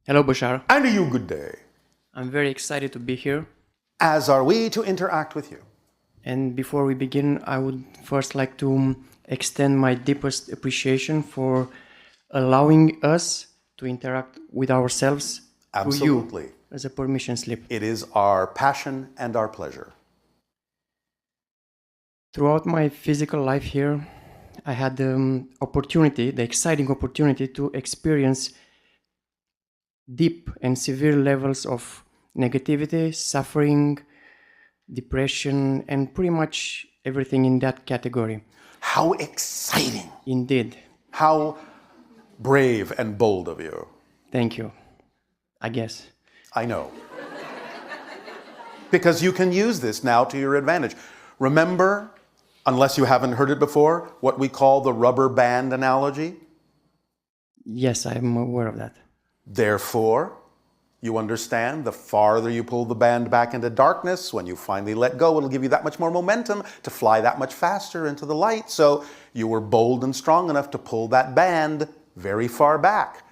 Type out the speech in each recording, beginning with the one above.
Hello, Bashar. And to you, good day. I'm very excited to be here. As are we to interact with you. And before we begin, I would first like to extend my deepest appreciation for allowing us to interact with ourselves Absolutely. through you as a permission slip. It is our passion and our pleasure. Throughout my physical life here, I had the exciting opportunity to experience deep and severe levels of negativity, suffering, depression, and pretty much everything in that category. How exciting. Indeed. How brave and bold of you. Thank you. I guess. I know. Because you can use this now to your advantage. Remember, unless you haven't heard it before, what we call the rubber band analogy? Yes, I'm aware of that. Therefore, you understand, the farther you pull the band back into darkness, when you finally let go, it'll give you that much more momentum to fly that much faster into the light. So you were bold and strong enough to pull that band very far back.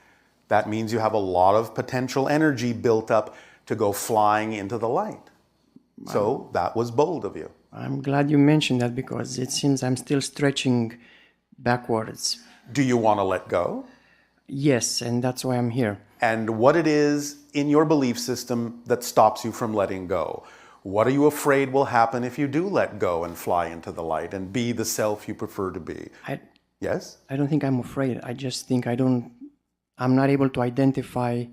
That means you have a lot of potential energy built up to go flying into the light. Wow. So that was bold of you. I'm glad you mentioned that because it seems I'm still stretching backwards. Do you want to let go? Yes, and that's why I'm here. And what it is in your belief system that stops you from letting go. What are you afraid will happen if you do let go and fly into the light and be the self you prefer to be? Yes? I don't think I'm afraid. I just think I'm not able to identify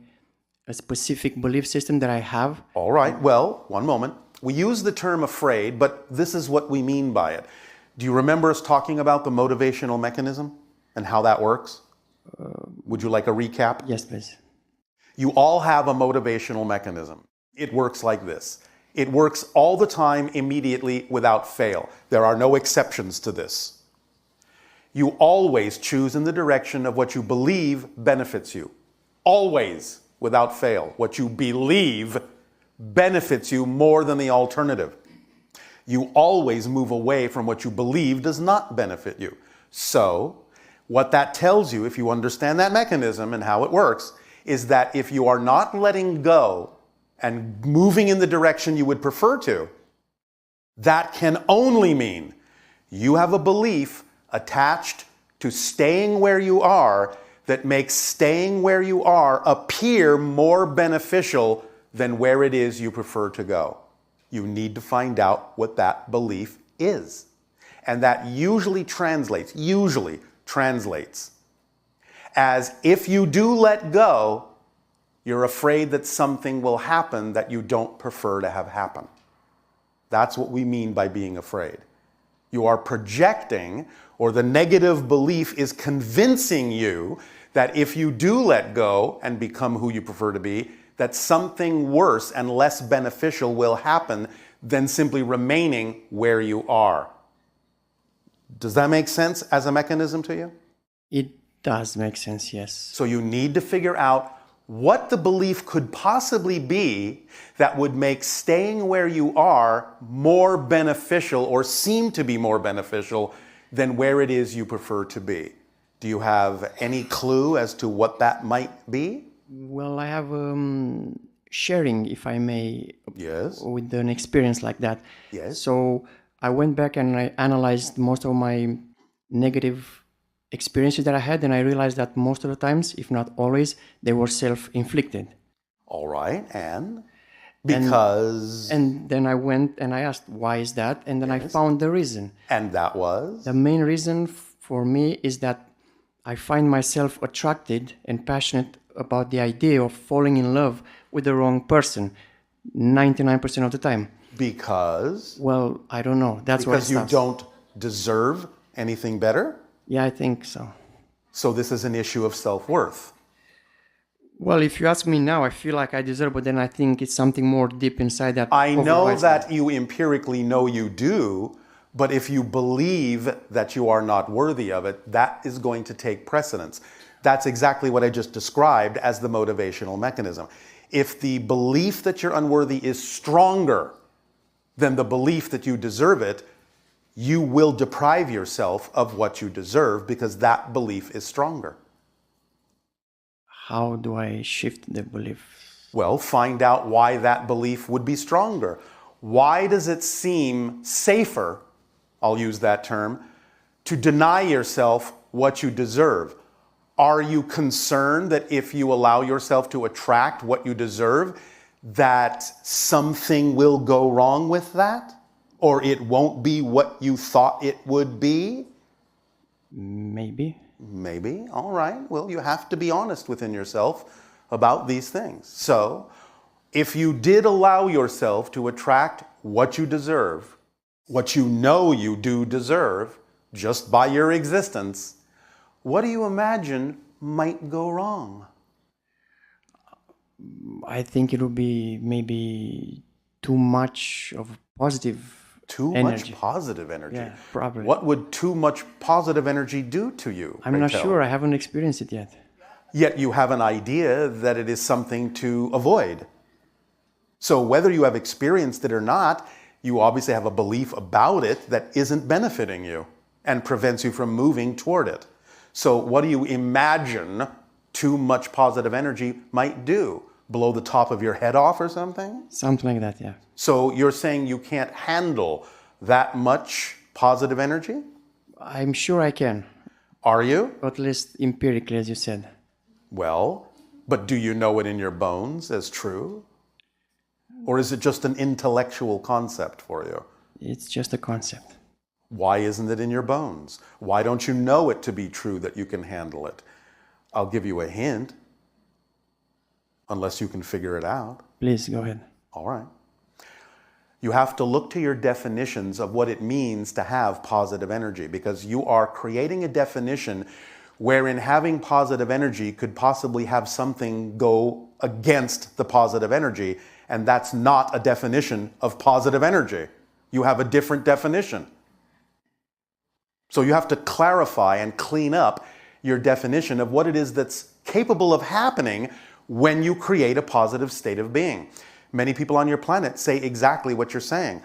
a specific belief system that I have. All right, well, one moment. We use the term afraid, but this is what we mean by it. Do you remember us talking about the motivational mechanism and how that works? Would you like a recap? Yes, please. You all have a motivational mechanism. It works like this. It works all the time, immediately, without fail. There are no exceptions to this. You always choose in the direction of what you believe benefits you. Always, without fail. What you believe benefits you more than the alternative. You always move away from what you believe does not benefit you. So, what that tells you, if you understand that mechanism and how it works, is that if you are not letting go and moving in the direction you would prefer to, that can only mean you have a belief attached to staying where you are that makes staying where you are appear more beneficial than where it is you prefer to go. You need to find out what that belief is. And that usually translates as if you do let go, you're afraid that something will happen that you don't prefer to have happen. That's what we mean by being afraid. You are projecting, or the negative belief is convincing you that if you do let go and become who you prefer to be, that something worse and less beneficial will happen than simply remaining where you are. Does that make sense as a mechanism to you? It does make sense, yes. So you need to figure out what the belief could possibly be that would make staying where you are more beneficial or seem to be more beneficial than where it is you prefer to be. Do you have any clue as to what that might be? Well, I have sharing, if I may, Yes. with an experience like that. Yes. So I went back and I analyzed most of my negative experiences that I had, and I realized that most of the times, if not always, they were self-inflicted. All right, and? Because? And then I went and I asked, why is that? And then I found the reason. And that was? The main reason for me is that I find myself attracted and passionate about the idea of falling in love with the wrong person 99% of the time. Because? Well, I don't know. That's where it Because you starts. don't deserve anything better? Yeah, I think so. So this is an issue of self-worth. Well, if you ask me now, I feel like I deserve, but then I think it's something more deep inside that. I know overrides that you empirically know you do, but if you believe that you are not worthy of it, that is going to take precedence. That's exactly what I just described as the motivational mechanism. If the belief that you're unworthy is stronger than the belief that you deserve it, you will deprive yourself of what you deserve because that belief is stronger. how do I shift the belief? Well, find out why that belief would be stronger. Why does it seem safer, I'll use that term, to deny yourself what you deserve? Are you concerned that if you allow yourself to attract what you deserve, that something will go wrong with that? Or it won't be what you thought it would be? Maybe. Maybe. All right. Well, you have to be honest within yourself about these things. So, if you did allow yourself to attract what you deserve, what you know you do deserve, just by your existence, what do you imagine might go wrong? I think it would be maybe too much of positive Too energy. much positive energy. Yeah, probably. What would too much positive energy do to you? I'm not sure. I haven't experienced it yet. Yet you have an idea that it is something to avoid. So whether you have experienced it or not, you obviously have a belief about it that isn't benefiting you and prevents you from moving toward it. So what do you imagine too much positive energy might do? Blow the top of your head off or something? Something like that, yeah. So you're saying you can't handle that much positive energy? I'm sure I can, Are you? at least empirically, as you said. Well, but do you know it in your bones as true? Or is it just an intellectual concept for you? It's just a concept. Why isn't it in your bones? Why don't you know it to be true that you can handle it? I'll give you a hint, unless you can figure it out. Please, go ahead. All right. You have to look to your definitions of what it means to have positive energy, because you are creating a definition wherein having positive energy could possibly have something go against the positive energy, and that's not a definition of positive energy. You have a different definition. So you have to clarify and clean up your definition of what it is that's capable of happening when you create a positive state of being. Many people on your planet say exactly what you're saying.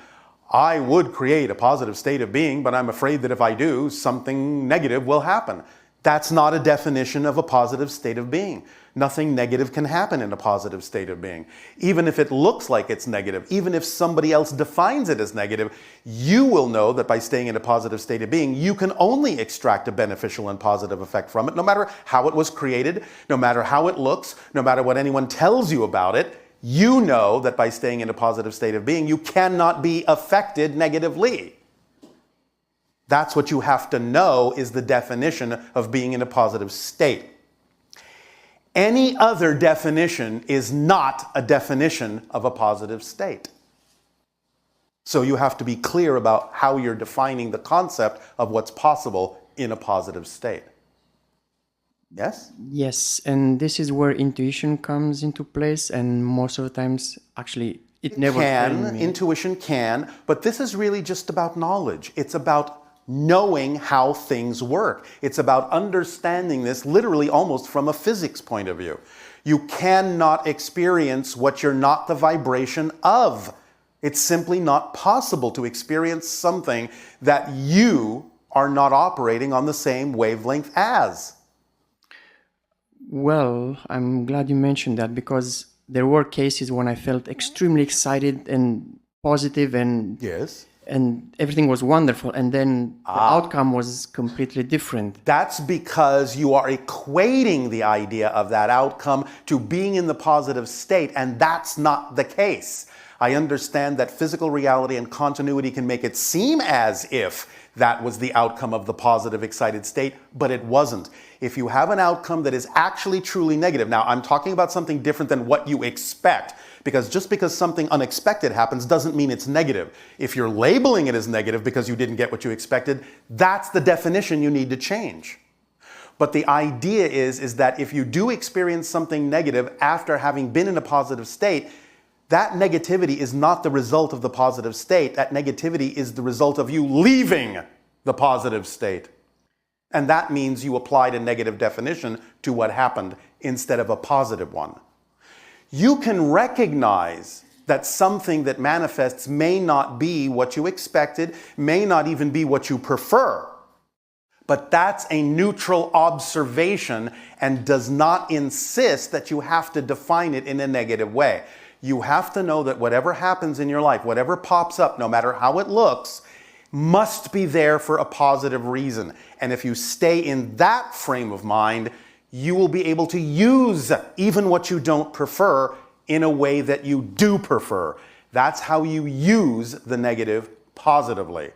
I would create a positive state of being, but I'm afraid that if I do, something negative will happen. That's not a definition of a positive state of being. Nothing negative can happen in a positive state of being. Even if it looks like it's negative, even if somebody else defines it as negative, you will know that by staying in a positive state of being, you can only extract a beneficial and positive effect from it, no matter how it was created, no matter how it looks, no matter what anyone tells you about it. You know that by staying in a positive state of being, you cannot be affected negatively. That's what you have to know is the definition of being in a positive state. Any other definition is not a definition of a positive state. So you have to be clear about how you're defining the concept of what's possible in a positive state. Yes? Yes, and this is where intuition comes into place, and most of the times, actually, it never failed me. Intuition can, but this is really just about knowledge. It's about knowing how things work. It's about understanding this literally almost from a physics point of view. You cannot experience what you're not the vibration of. It's simply not possible to experience something that you are not operating on the same wavelength as. Well, I'm glad you mentioned that, because there were cases when I felt extremely excited and positive and Yes. and everything was wonderful, and then the outcome was completely different. That's because you are equating the idea of that outcome to being in the positive state, and that's not the case. I understand that physical reality and continuity can make it seem as if that was the outcome of the positive, excited state, but it wasn't. If you have an outcome that is actually truly negative, now I'm talking about something different than what you expect, because just because something unexpected happens doesn't mean it's negative. If you're labeling it as negative because you didn't get what you expected, that's the definition you need to change. But the idea is that if you do experience something negative after having been in a positive state, that negativity is not the result of the positive state. That negativity is the result of you leaving the positive state. And that means you applied a negative definition to what happened instead of a positive one. You can recognize that something that manifests may not be what you expected, may not even be what you prefer. But that's a neutral observation and does not insist that you have to define it in a negative way. You have to know that whatever happens in your life, whatever pops up, no matter how it looks, must be there for a positive reason. And if you stay in that frame of mind, you will be able to use even what you don't prefer in a way that you do prefer. That's how you use the negative positively.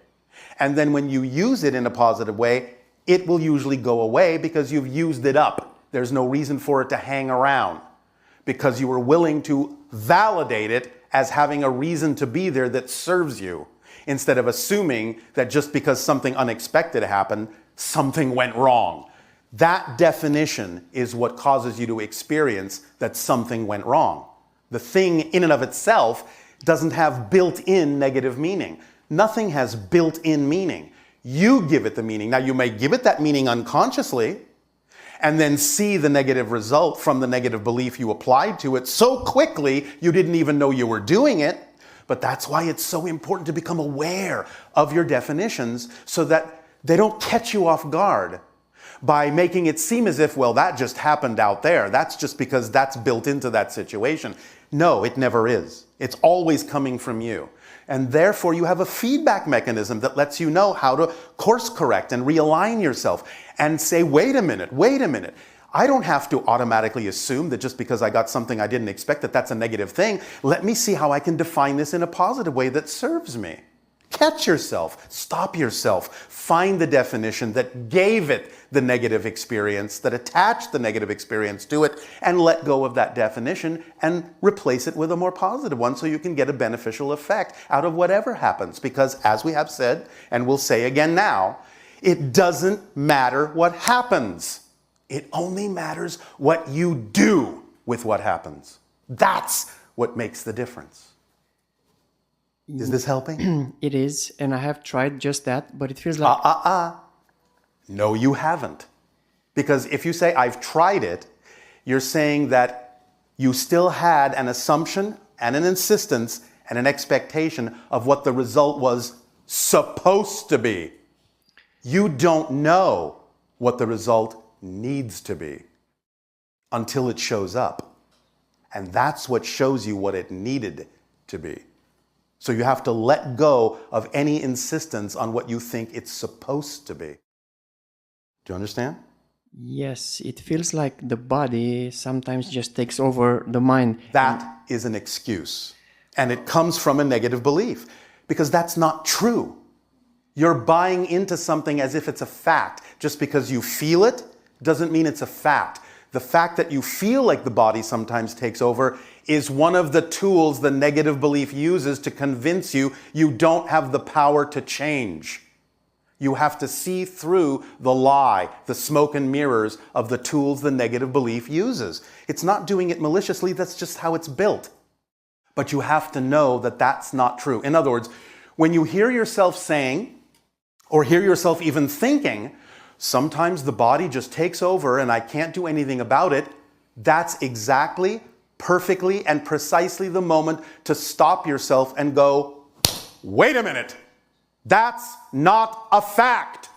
And then when you use it in a positive way, it will usually go away because you've used it up. There's no reason for it to hang around because you were willing to validate it as having a reason to be there that serves you, instead of assuming that just because something unexpected happened, something went wrong. That definition is what causes you to experience that something went wrong. The thing in and of itself doesn't have built-in negative meaning. Nothing has built-in meaning. You give it the meaning. Now, you may give it that meaning unconsciously and then see the negative result from the negative belief you applied to it so quickly you didn't even know you were doing it. But that's why it's so important to become aware of your definitions so that they don't catch you off guard by making it seem as if, well, that just happened out there. That's just because that's built into that situation. No, it never is. It's always coming from you. And therefore, you have a feedback mechanism that lets you know how to course correct and realign yourself and say, wait a minute. I don't have to automatically assume that just because I got something I didn't expect that that's a negative thing. Let me see how I can define this in a positive way that serves me. Catch yourself, stop yourself, find the definition that gave it the negative experience, that attached the negative experience to it, and let go of that definition and replace it with a more positive one so you can get a beneficial effect out of whatever happens. Because as we have said, and we'll say again now, it doesn't matter what happens. It only matters what you do with what happens. That's what makes the difference. Is this helping? It is, and I have tried just that, but it feels like... No, you haven't. Because if you say, I've tried it, you're saying that you still had an assumption and an insistence and an expectation of what the result was supposed to be. You don't know what the result needs to be until it shows up. And that's what shows you what it needed to be. So you have to let go of any insistence on what you think it's supposed to be. Do you understand? Yes, it feels like the body sometimes just takes over the mind. That is an excuse. And it comes from a negative belief because that's not true. You're buying into something as if it's a fact. Just because you feel it doesn't mean it's a fact. The fact that you feel like the body sometimes takes over is one of the tools the negative belief uses to convince you you don't have the power to change. You have to see through the lie, the smoke and mirrors of the tools the negative belief uses. It's not doing it maliciously, that's just how it's built. But you have to know that that's not true. In other words, when you hear yourself saying, or hear yourself even thinking, sometimes the body just takes over and I can't do anything about it, that's exactly, perfectly, and precisely the moment to stop yourself and go, wait a minute, that's not a fact.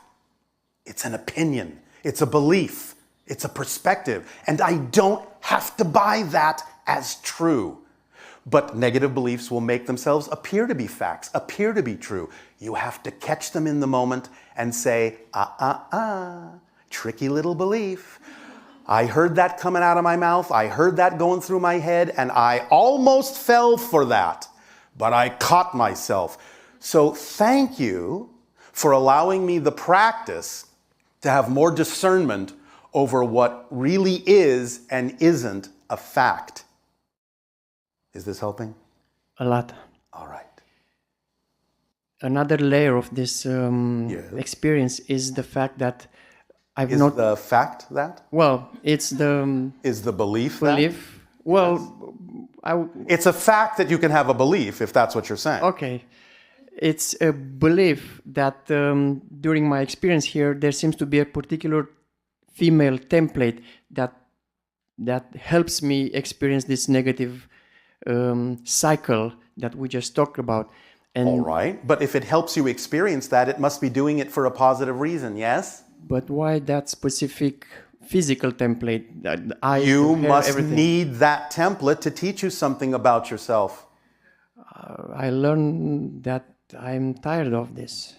It's an opinion, it's a belief, it's a perspective, and I don't have to buy that as true. But negative beliefs will make themselves appear to be facts, appear to be true. You have to catch them in the moment and say, tricky little belief. I heard that coming out of my mouth, I heard that going through my head, and I almost fell for that, but I caught myself. So thank you for allowing me the practice to have more discernment over what really is and isn't a fact. Is this helping? A lot. All right. Another layer of this Yes. experience is the fact that I've Is not... the fact that? Well, it's the Is the belief that? belief. Well, It's a fact that you can have a belief, if that's what you're saying. okay. It's a belief that during my experience here, there seems to be a particular female template that helps me experience this negative cycle that we just talked about. And All right. But if it helps you experience that, it must be doing it for a positive reason, yes? But why that specific physical template? The eyes, You the hair, must everything. need that template to teach you something about yourself. I learned that I'm tired of this.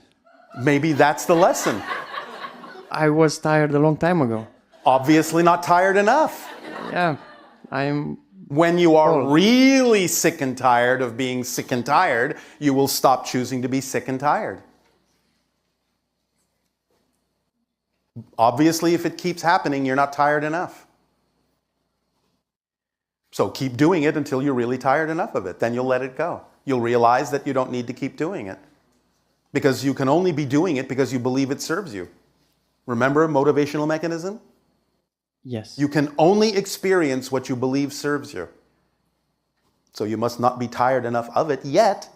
Maybe that's the lesson. I was tired a long time ago. Obviously not tired enough. Yeah, I'm When you are old. really sick and tired of being sick and tired, you will stop choosing to be sick and tired. Obviously, if it keeps happening, you're not tired enough. So keep doing it until you're really tired enough of it. Then you'll let it go. You'll realize that you don't need to keep doing it. Because you can only be doing it because you believe it serves you. Remember motivational mechanism? Yes. You can only experience what you believe serves you. So you must not be tired enough of it yet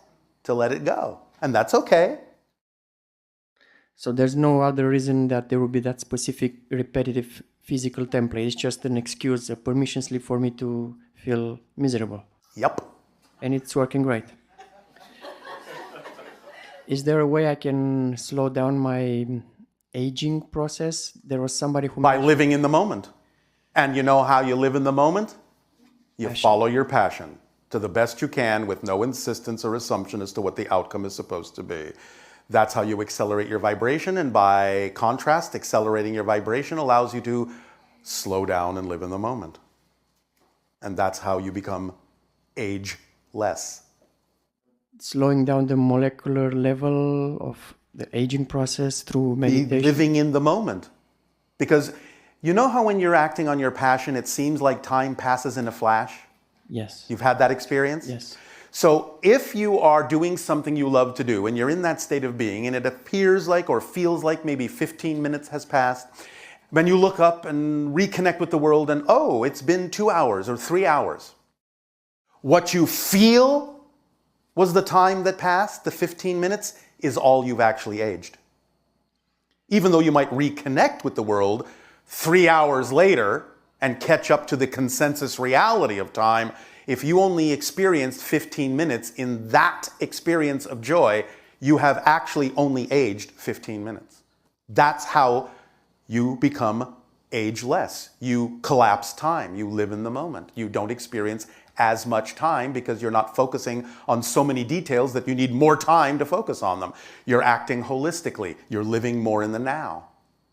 to let it go. And that's okay. So there's no other reason that there will be that specific repetitive physical template. It's just an excuse, a permission slip for me to feel miserable. Yep. And it's working great. Is there a way I can slow down my aging process? There was somebody who By living in the moment. And you know how you live in the moment? You follow your passion to the best you can with no insistence or assumption as to what the outcome is supposed to be. That's how you accelerate your vibration, and by contrast, accelerating your vibration allows you to slow down and live in the moment. And that's how you become ageless. slowing down the molecular level of the aging process through Be meditation. living in the moment. Because you know how when you're acting on your passion, it seems like time passes in a flash? Yes. You've had that experience? Yes. So if you are doing something you love to do and you're in that state of being and it appears like or feels like maybe 15 minutes has passed, then you look up and reconnect with the world and oh, it's been 2 hours or 3 hours. What you feel was the time that passed, the 15 minutes, is all you've actually aged. Even though you might reconnect with the world 3 hours later and catch up to the consensus reality of time, if you only experienced 15 minutes in that experience of joy, you have actually only aged 15 minutes. That's how you become ageless. You collapse time. You live in the moment. You don't experience as much time because you're not focusing on so many details that you need more time to focus on them. You're acting holistically. You're living more in the now,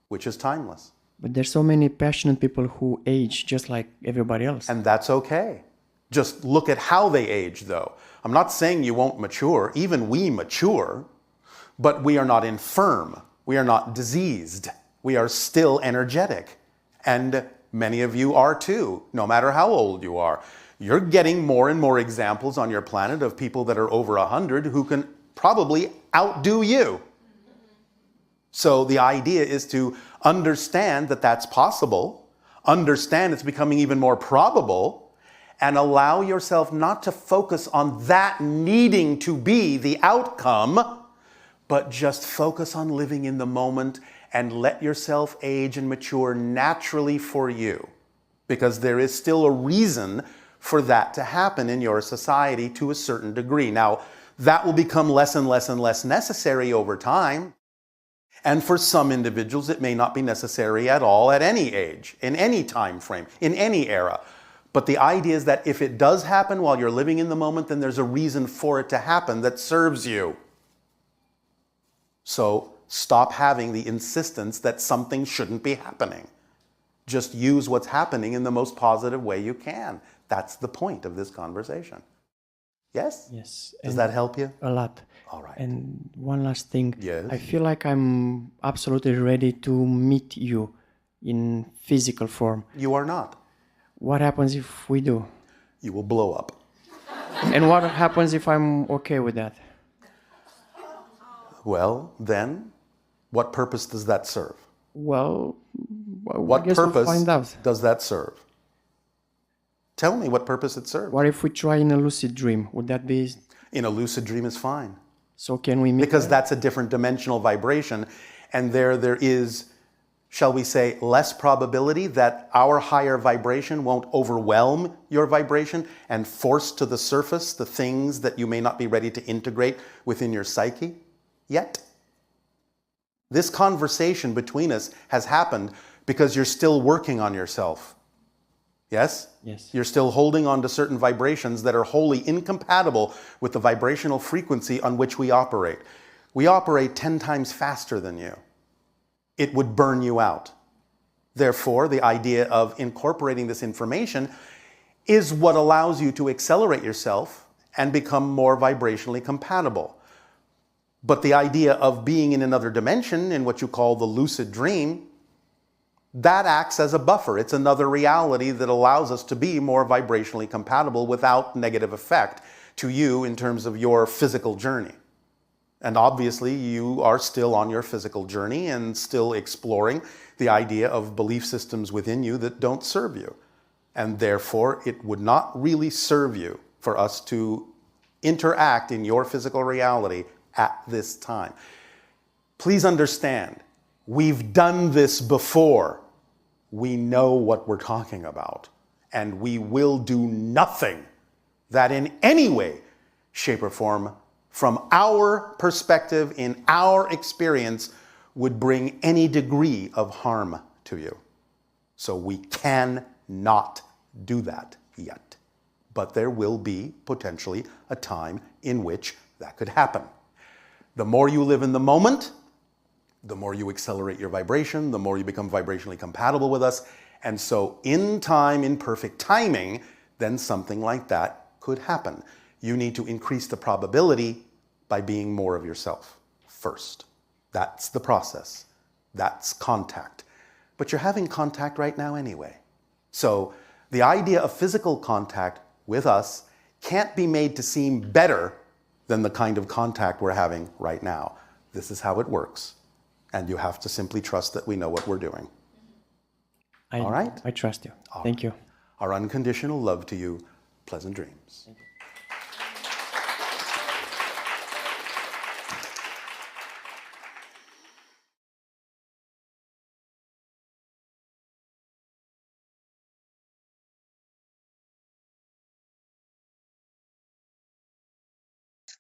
which is timeless. But there's so many passionate people who age just like everybody else. And that's okay. Just look at how they age, though. I'm not saying you won't mature. Even we mature, but we are not infirm. We are not diseased. We are still energetic. And many of you are too, no matter how old you are. You're getting more and more examples on your planet of people that are over 100 who can probably outdo you. So the idea is to understand that that's possible, understand it's becoming even more probable, and allow yourself not to focus on that needing to be the outcome, but just focus on living in the moment and let yourself age and mature naturally for you. Because there is still a reason for that to happen in your society to a certain degree. Now, that will become less and less and less necessary over time. And for some individuals, it may not be necessary at all at any age, in any time frame, in any era. But the idea is that if it does happen while you're living in the moment, then there's a reason for it to happen that serves you. So stop having the insistence that something shouldn't be happening. Just use what's happening in the most positive way you can. That's the point of this conversation. Yes? Yes. Does that help you? A lot. All right. And one last thing. Yes? I feel like I'm absolutely ready to meet you in physical form. You are not. What happens if we do? You will blow up. And what happens if I'm okay with that? Well, then, what purpose does that serve? Well, I What guess we'll purpose find out. does that serve? Tell me what purpose it serves. What if we try in a lucid dream? Would that be... In a lucid dream is fine. So can we meet? Because that's a different dimensional vibration. And there is, shall we say, less probability that our higher vibration won't overwhelm your vibration and force to the surface the things that you may not be ready to integrate within your psyche yet. This conversation between us has happened because you're still working on yourself. Yes? Yes. You're still holding on to certain vibrations that are wholly incompatible with the vibrational frequency on which we operate. We operate 10 times faster than you. It would burn you out. Therefore, the idea of incorporating this information is what allows you to accelerate yourself and become more vibrationally compatible. But the idea of being in another dimension, in what you call the lucid dream, that acts as a buffer. It's another reality that allows us to be more vibrationally compatible without negative effect to you in terms of your physical journey. And obviously, you are still on your physical journey and still exploring the idea of belief systems within you that don't serve you. And therefore, it would not really serve you for us to interact in your physical reality at this time. Please understand, we've done this before. We know what we're talking about. And we will do nothing that in any way, shape, or form, from our perspective, in our experience, would bring any degree of harm to you. So we cannot do that yet. But there will be potentially a time in which that could happen. The more you live in the moment, the more you accelerate your vibration, the more you become vibrationally compatible with us. And so in time, in perfect timing, then something like that could happen. You need to increase the probability by being more of yourself first. That's the process. That's contact. But you're having contact right now anyway. So the idea of physical contact with us can't be made to seem better than the kind of contact we're having right now. This is how it works. And you have to simply trust that we know what we're doing. All right? I trust you. Thank you. Our unconditional love to you. Pleasant dreams.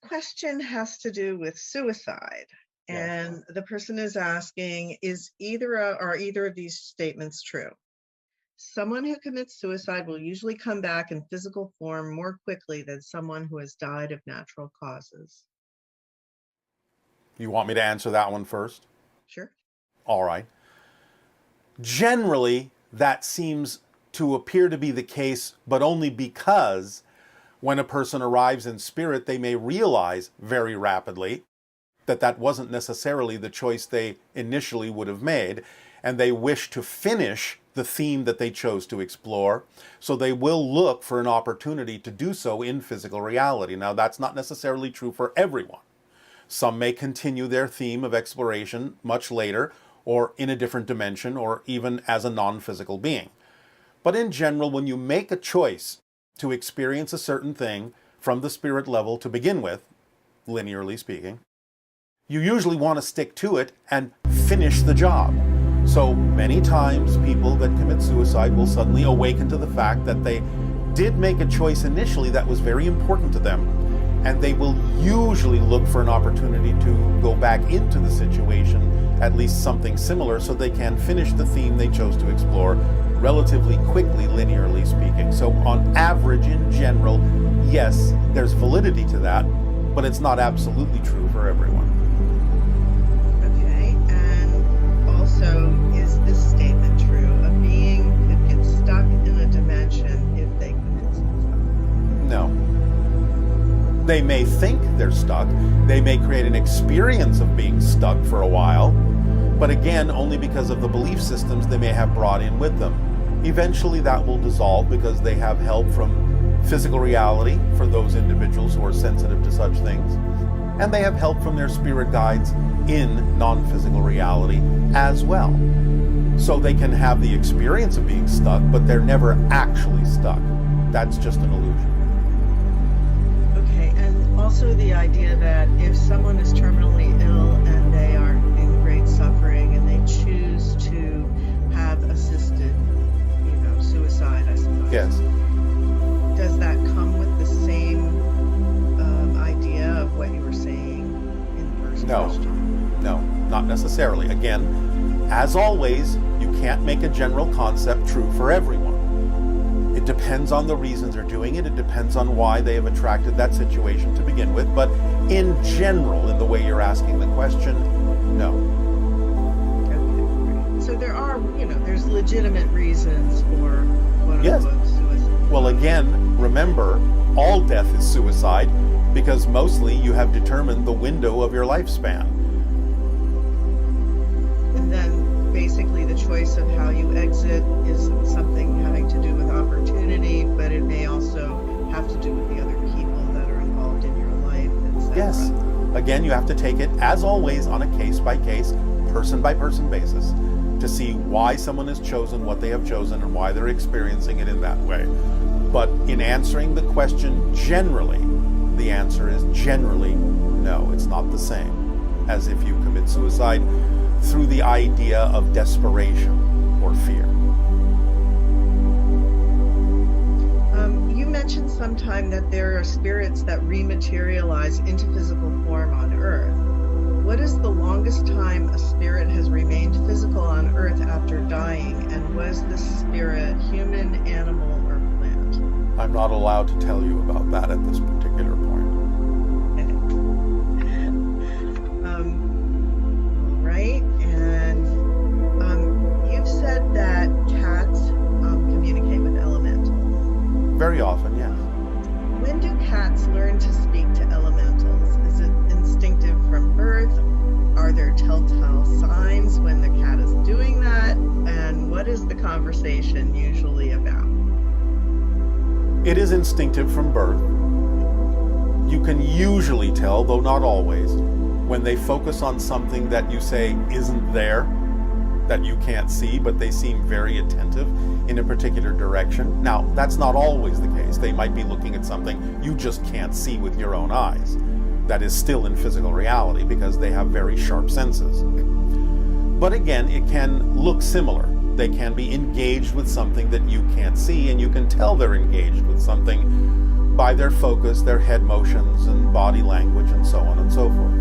Question has to do with suicide. And the person is asking, are either of these statements true? Someone who commits suicide will usually come back in physical form more quickly than someone who has died of natural causes. You want me to answer that one first? Sure. All right. Generally, that seems to appear to be the case, but only because when a person arrives in spirit, they may realize very rapidly that that wasn't necessarily the choice they initially would have made, and they wish to finish the theme that they chose to explore, so they will look for an opportunity to do so in physical reality. Now, that's not necessarily true for everyone. Some may continue their theme of exploration much later, or in a different dimension, or even as a non-physical being. But in general, when you make a choice to experience a certain thing from the spirit level to begin with, linearly speaking, you usually want to stick to it and finish the job. So many times people that commit suicide will suddenly awaken to the fact that they did make a choice initially that was very important to them, and they will usually look for an opportunity to go back into the situation, at least something similar, so they can finish the theme they chose to explore relatively quickly, linearly speaking. So on average, in general, yes, there's validity to that, but it's not absolutely true for everyone. Okay, and also, is this statement true? A being could get stuck in a dimension if they commit suicide? No. They may think they're stuck. They may create an experience of being stuck for a while, but again, only because of the belief systems they may have brought in with them. Eventually that will dissolve because they have help from physical reality for those individuals who are sensitive to such things, and they have help from their spirit guides in non-physical reality as well. So they can have the experience of being stuck, but they're never actually stuck. That's just an illusion. Okay, and also the idea that if someone is terminally ill and they are in great suffering and they choose to have assisted, suicide, I suppose. Yes. Does that come with the same idea of what you were saying in the first question? No, not necessarily. Again, as always, you can't make a general concept true for everyone. It depends on the reasons they're doing it. It depends on why they have attracted that situation to begin with. But in general, in the way you're asking the question, no. Okay. So there are, there's legitimate reasons for quote-unquote suicide. Well, again, remember, all death is suicide because mostly you have determined the window of your lifespan. And then basically the choice of how you exit is something having to do with opportunity, but it may also have to do with the other people that are involved in your life, etc. Yes. Again, you have to take it, as always, on a case-by-case, person-by-person basis to see why someone has chosen what they have chosen and why they're experiencing it in that way. But in answering the question generally, the answer is generally no. It's not the same as if you commit suicide through the idea of desperation or fear. You mentioned sometime that there are spirits that rematerialize into physical form on Earth. What is the longest time a spirit has remained physical on Earth after dying, and was the spirit human, animal, or plant? I'm not allowed to tell you about that at this particular point. Right, and you've said that cats communicate with elementals. Very often, yes. When do cats learn to speak to elementals? Is it instinctive from birth? Are there telltale signs when the cat is doing that? And what is the conversation usually about? It is instinctive from birth. You can usually tell, though not always, when they focus on something that you say isn't there, that you can't see, but they seem very attentive in a particular direction. Now, that's not always the case. They might be looking at something you just can't see with your own eyes. That is still in physical reality because they have very sharp senses. But again, it can look similar. They can be engaged with something that you can't see, and you can tell they're engaged with something by their focus, their head motions, and body language, and so on and so forth.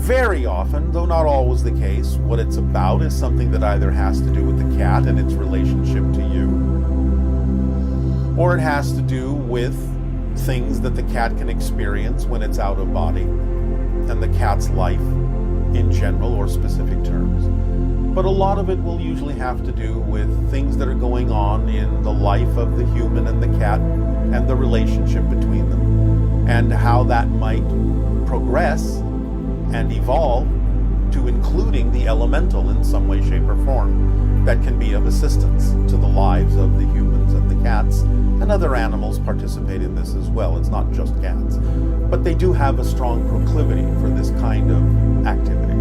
Very often, though not always the case, what it's about is something that either has to do with the cat and its relationship to you, or it has to do with things that the cat can experience when it's out of body, and the cat's life in general or specific terms. But a lot of it will usually have to do with things that are going on in the life of the human and the cat and the relationship between them, and how that might progress and evolve to including the elemental in some way, shape, or form that can be of assistance to the lives of the humans and the cats, and other animals participate in this as well. It's not just cats. But they do have a strong proclivity for this kind of activity.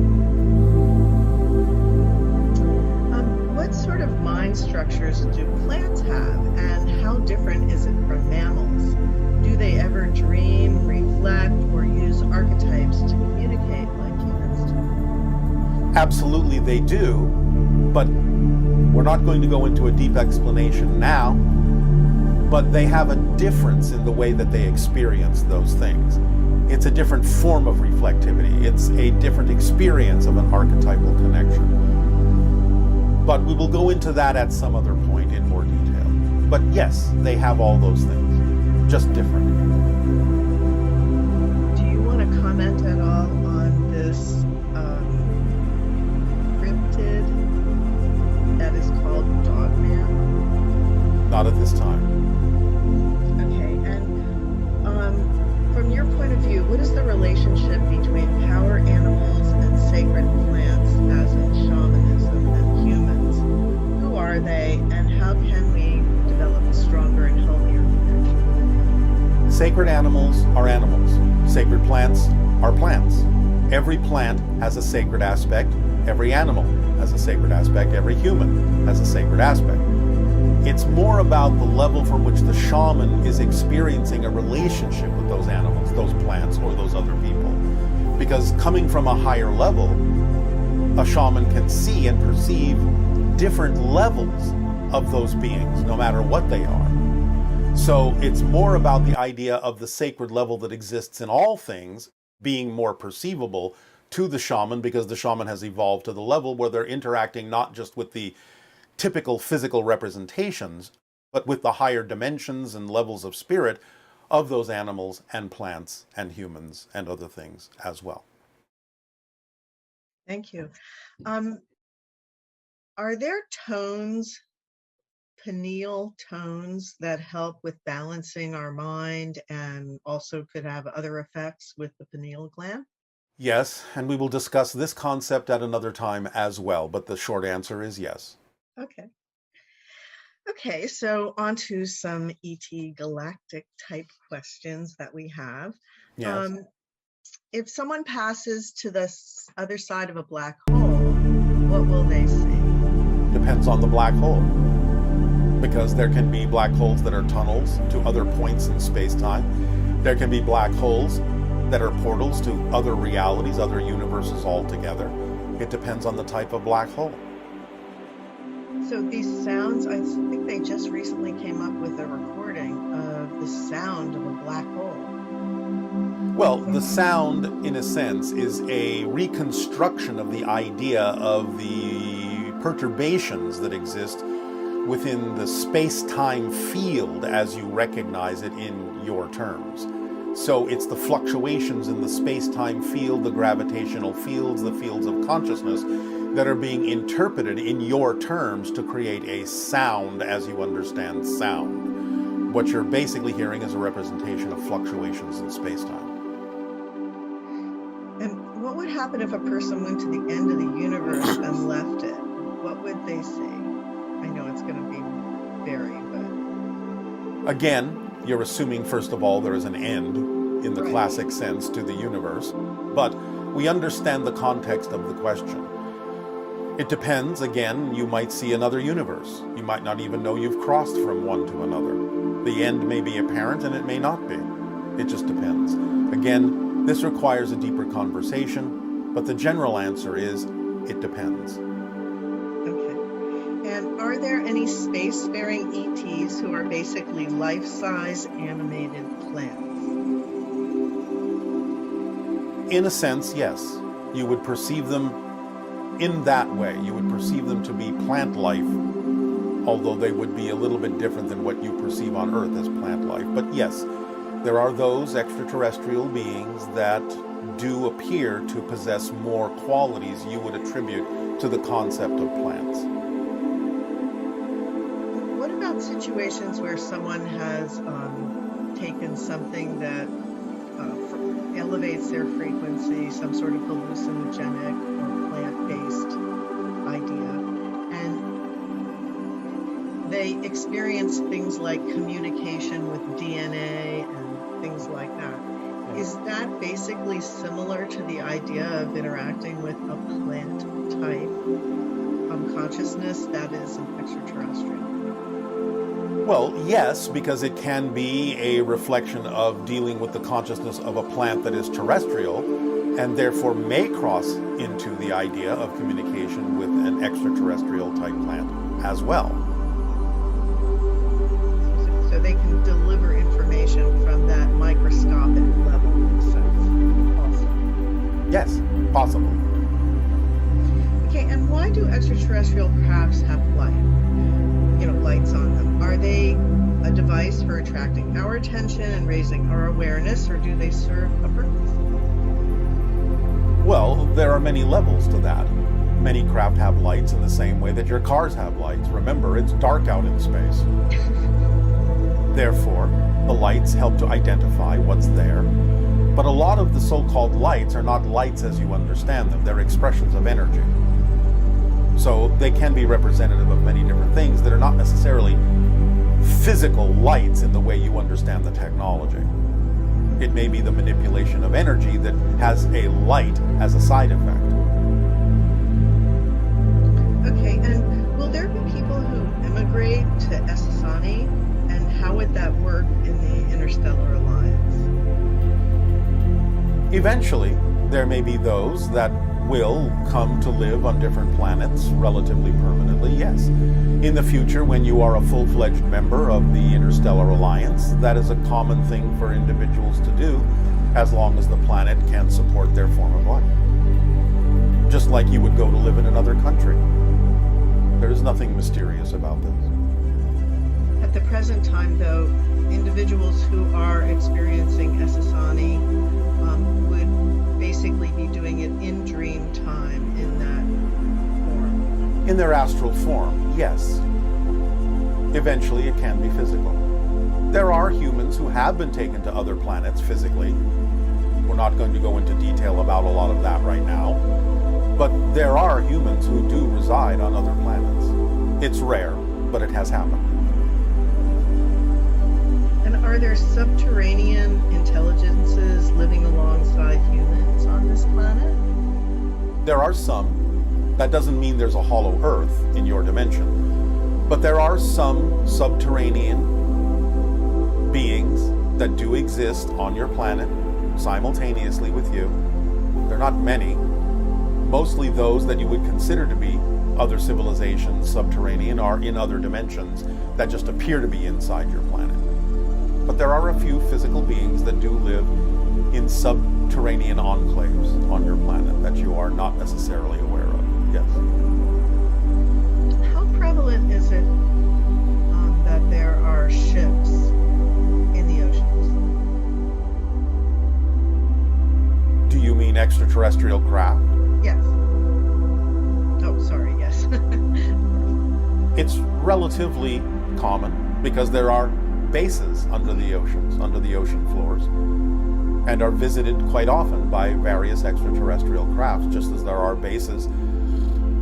What sort of mind structures do plants have, and how different is it from mammals? Do they ever dream, reflect, or use archetypes to communicate like humans do? Absolutely they do, but we're not going to go into a deep explanation now, but they have a difference in the way that they experience those things. It's a different form of reflectivity. It's a different experience of an archetypal connection. But we will go into that at some other point in more detail. But yes, they have all those things, just different. Do you want to comment at all on this cryptid that is called Dogman? Not at this time. Okay, and from your point of view, what is the relationship between power animals and sacred plants, as in shamanism, and humans? Who are they, and how can we develop a stronger and healthier connection? Sacred animals are animals. Sacred plants are plants. Every plant has a sacred aspect. Every animal has a sacred aspect. Every human has a sacred aspect. It's more about the level from which the shaman is experiencing a relationship with those animals, those plants, or those other people. Because coming from a higher level, a shaman can see and perceive different levels of those beings, no matter what they are. So it's more about the idea of the sacred level that exists in all things being more perceivable to the shaman, because the shaman has evolved to the level where they're interacting not just with the typical physical representations, but with the higher dimensions and levels of spirit of those animals and plants and humans and other things as well. Thank you. Are there tones, pineal tones, that help with balancing our mind and also could have other effects with the pineal gland? Yes, and we will discuss this concept at another time as well, but the short answer is yes. Okay. Okay, so on to some ET galactic type questions that we have. Yes. If someone passes to the other side of a black hole, what will they see? Depends on the black hole. Because there can be black holes that are tunnels to other points in space-time. There can be black holes that are portals to other realities, other universes altogether. It depends on the type of black hole. So these sounds, I think they just recently came up with a recording of the sound of a black hole. Well, the sound, in a sense, is a reconstruction of the idea of the perturbations that exist within the space-time field as you recognize it in your terms. So it's the fluctuations in the space-time field, the gravitational fields, the fields of consciousness that are being interpreted in your terms to create a sound as you understand sound. What you're basically hearing is a representation of fluctuations in space-time. And what would happen if a person went to the end of the universe and left it? What would they see? I know it's going to be very, but... Again, you're assuming, first of all, there is an end in the classic sense to the universe, but we understand the context of the question. It depends. Again, you might see another universe. You might not even know you've crossed from one to another. The end may be apparent and it may not be. It just depends. Again, this requires a deeper conversation, but the general answer is, it depends. Okay. And are there any spacefaring ETs who are basically life-size animated plants? In a sense, yes. You would perceive them in that way. You would perceive them to be plant life, although they would be a little bit different than what you perceive on Earth as plant life. But yes, there are those extraterrestrial beings that do appear to possess more qualities you would attribute to the concept of plants. What about situations where someone has taken something that elevates their frequency, some sort of hallucinogenic or plant-based idea, and they experience things like communication with DNA and things like that? Is that basically similar to the idea of interacting with a plant-type consciousness that is an extraterrestrial? Well, yes, because it can be a reflection of dealing with the consciousness of a plant that is terrestrial, and therefore may cross into the idea of communication with an extraterrestrial type plant as well. So they can deliver information from that microscopic level in a sense also. Yes, possible. Okay, and why do extraterrestrial crafts have light? Lights on them. Are they a device for attracting our attention and raising our awareness, or do they serve a purpose? Well, there are many levels to that. Many craft have lights in the same way that your cars have lights. Remember, it's dark out in space. Therefore, the lights help to identify what's there. But a lot of the so-called lights are not lights as you understand them. They're expressions of energy. So they can be representative of many different things that are not necessarily physical lights in the way you understand the technology. It may be the manipulation of energy that has a light as a side effect. Okay, and will there be people who immigrate to Essassani, and how would that work in the Interstellar Alliance? Eventually, there may be those that will come to live on different planets relatively permanently, yes. In the future, when you are a full-fledged member of the Interstellar Alliance, that is a common thing for individuals to do, as long as the planet can support their form of life. just like you would go to live in another country. There is nothing mysterious about this. At the present time, though, individuals who are experiencing Essassani would basically be doing it in dream time in that form. In their astral form, yes. Eventually it can be physical. There are humans who have been taken to other planets physically. We're not going to go into detail about a lot of that right now. But there are humans who do reside on other planets. It's rare, but it has happened. And are there subterranean intelligences living alongside humans on this planet? There are some. That doesn't mean there's a hollow earth in your dimension. But there are some subterranean beings that do exist on your planet simultaneously with you. They're not many. Mostly those that you would consider to be other civilizations, subterranean, are in other dimensions that just appear to be inside your planet. But there are a few physical beings that do live in subterranean enclaves on your planet that you are not necessarily aware of. Yes. How prevalent is it that there are ships in the oceans? Do you mean extraterrestrial craft? Yes. Oh, sorry, yes. It's relatively common because there are bases under the oceans, under the ocean floors, and are visited quite often by various extraterrestrial crafts, just as there are bases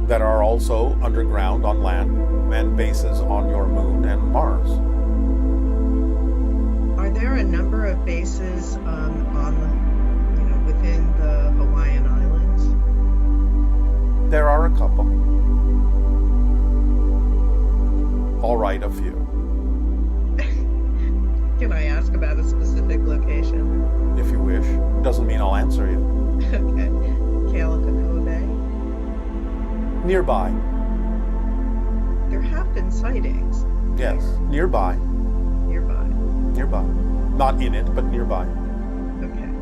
that are also underground on land and bases on your moon and Mars. Are there a number of bases within the Hawaiian Islands? There are a couple. All right, a few. Can I ask about a specific location? If you wish. Doesn't mean I'll answer you. Okay. Kealakekua Bay? Nearby. There have been sightings. Yes, nearby. Nearby. Nearby. Not in it, but nearby. Okay.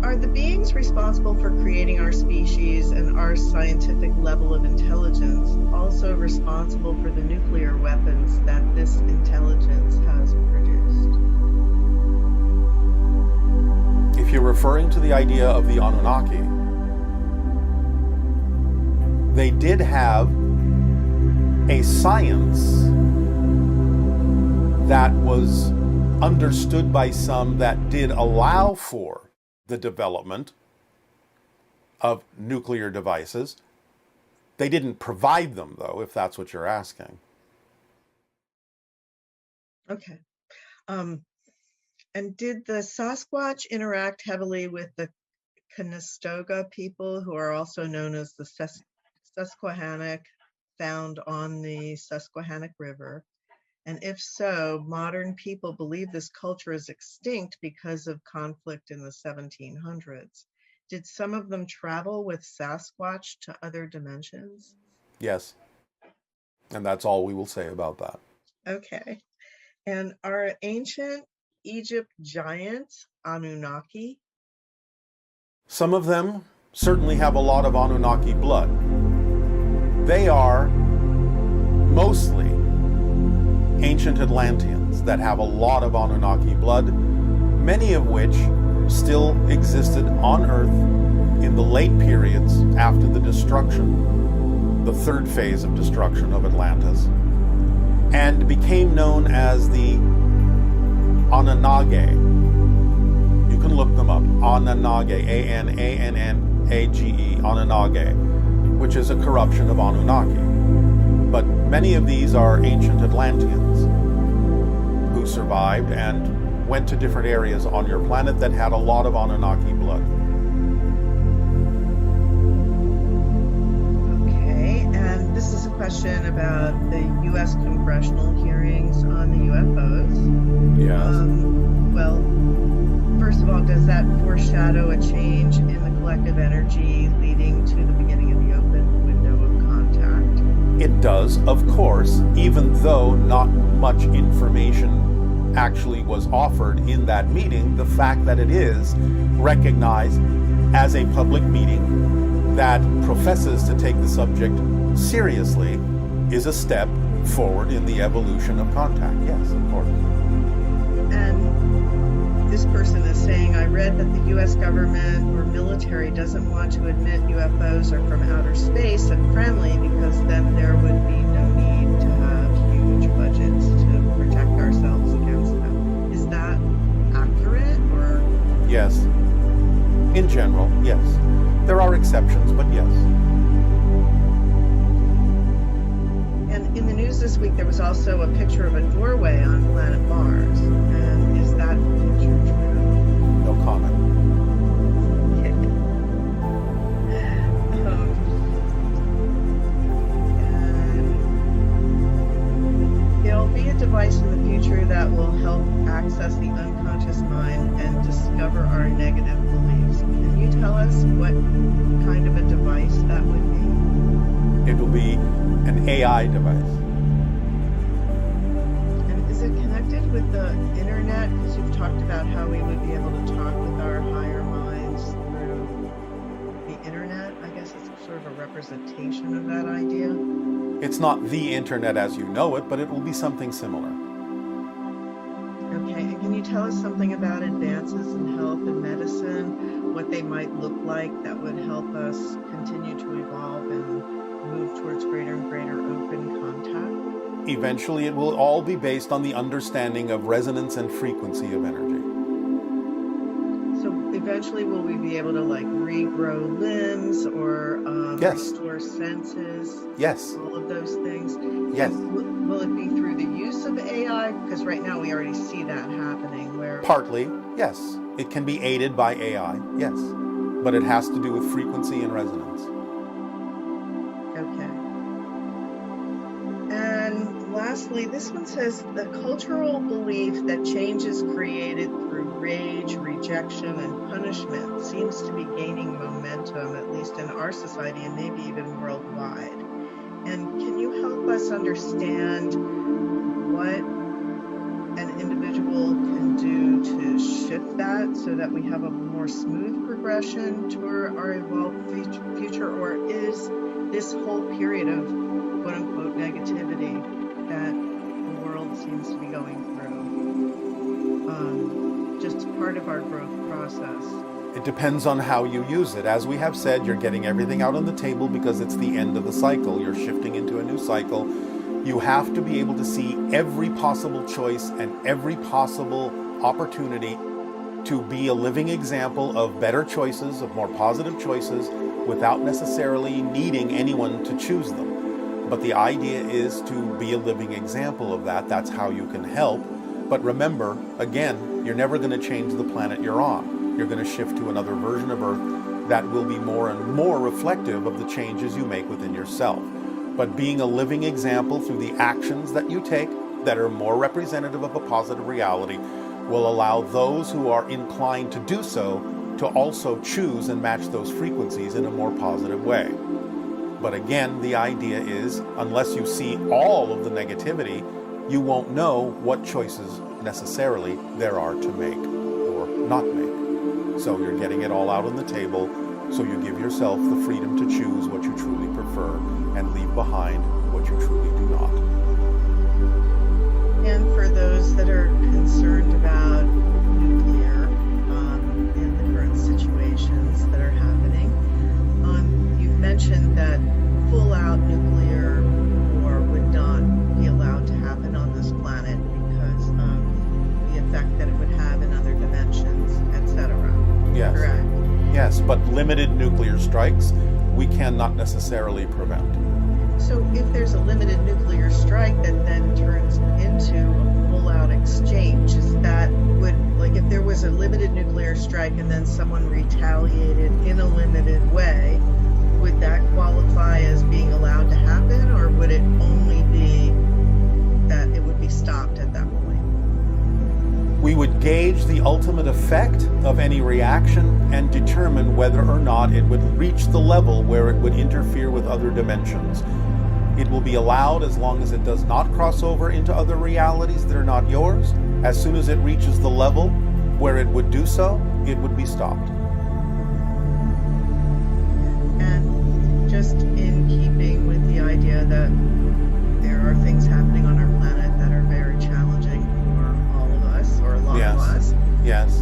Are the beings responsible for creating our species and our scientific level of intelligence also responsible for the nuclear weapons that this intelligence has produced? If you're referring to the idea of the Anunnaki, they did have a science that was understood by some that did allow for the development of nuclear devices. They didn't provide them, though, if that's what you're asking. Okay. And did the Sasquatch interact heavily with the Conestoga people, who are also known as the Susquehannock, found on the Susquehannock River? And if so, modern people believe this culture is extinct because of conflict in the 1700s. Did some of them travel with Sasquatch to other dimensions? Yes. And that's all we will say about that. Okay. And are ancient Egypt giants Anunnaki? Some of them certainly have a lot of Anunnaki blood. They are mostly ancient Atlanteans that have a lot of Anunnaki blood, many of which still existed on Earth in the late periods after the destruction, the third phase of destruction of Atlantis, and became known as the Anunnage. You can look them up. Anunnage, A-N-A-N-N-A-G-E, Anunnage, which is a corruption of Anunnaki. But many of these are ancient Atlanteans who survived and went to different areas on your planet that had a lot of Anunnaki blood. Okay, and this is a question about the U.S. congressional hearings on the UFOs. Yes. Well, first of all, does that foreshadow a change in the collective energy leading to the beginning of the open window of contact? It does, of course, even though not much information actually was offered in that meeting. The fact that it is recognized as a public meeting that professes to take the subject seriously is a step forward in the evolution of contact. Yes, of course. And this person is saying, I read that the US government or military doesn't want to admit UFOs are from outer space and friendly because then there would be no need to have huge budgets to protect ourselves against them. Is that accurate or? Yes. In general, yes. There are exceptions, but yes. And in the news this week, there was also a picture of a doorway on planet Mars. And is that picture true? No comment. Okay. And there'll be a device in the future that will help access the unconscious mind and discover our negative beliefs. Can you tell us what kind of a device that would be? It will be an AI device. And is it connected with the internet? Because you've talked about how we would be able to talk with our higher minds through the internet. I guess it's sort of a representation of that idea. It's not the internet as you know it, but it will be something similar. Okay, and can you tell us something about advances in health and medicine, what they might look like that would help us continue to evolve and move towards greater and greater open contact? Eventually, it will all be based on the understanding of resonance and frequency of energy. So eventually, will we be able to like regrow limbs or Yes. restore senses? Yes. All of those things? Yes. And will it be through the use of AI? Because right now we already see that happening where... Partly, yes. It can be aided by AI, yes. But it has to do with frequency and resonance. Okay. And lastly, this one says the cultural belief that change is created through rage, rejection, and punishment seems to be gaining momentum, at least in our society and maybe even worldwide. And can you help us understand what an individual can do to shift that so that we have a more smooth progression toward our evolved future? Or is this whole period of quote-unquote negativity that the world seems to be going through just part of our growth process? It depends on how you use it. As we have said, you're getting everything out on the table because it's the end of the cycle. You're shifting into a new cycle. You have to be able to see every possible choice and every possible opportunity to be a living example of better choices, of more positive choices, without necessarily needing anyone to choose them. But the idea is to be a living example of that. That's how you can help. But remember, again, you're never going to change the planet you're on. You're going to shift to another version of Earth that will be more and more reflective of the changes you make within yourself. But being a living example through the actions that you take that are more representative of a positive reality will allow those who are inclined to do so to also choose and match those frequencies in a more positive way. But again, the idea is, unless you see all of the negativity, you won't know what choices necessarily there are to make or not make. So you're getting it all out on the table, so you give yourself the freedom to choose what you truly prefer and leave behind what you truly do not. And for those that are concerned about nuclear in the current situations that are happening, you've mentioned that full-out nuclear war would not be allowed to happen on this planet because of the effect that it would have in other dimensions, etc. Yes. Correct? Yes, but limited nuclear strikes we cannot necessarily prevent. So if there's a limited nuclear strike that then turns into a full-out exchange, is that like if there was a limited nuclear strike and then someone retaliated in a limited way, would that qualify as being allowed to happen, or would it only be that it would be stopped at that point? We would gauge the ultimate effect of any reaction and determine whether or not it would reach the level where it would interfere with other dimensions. It will be allowed as long as it does not cross over into other realities that are not yours. As soon as it reaches the level where it would do so, it would be stopped. just in keeping with the idea that there are things happening on our planet that are very challenging for all of us, or a lot of us. Yes.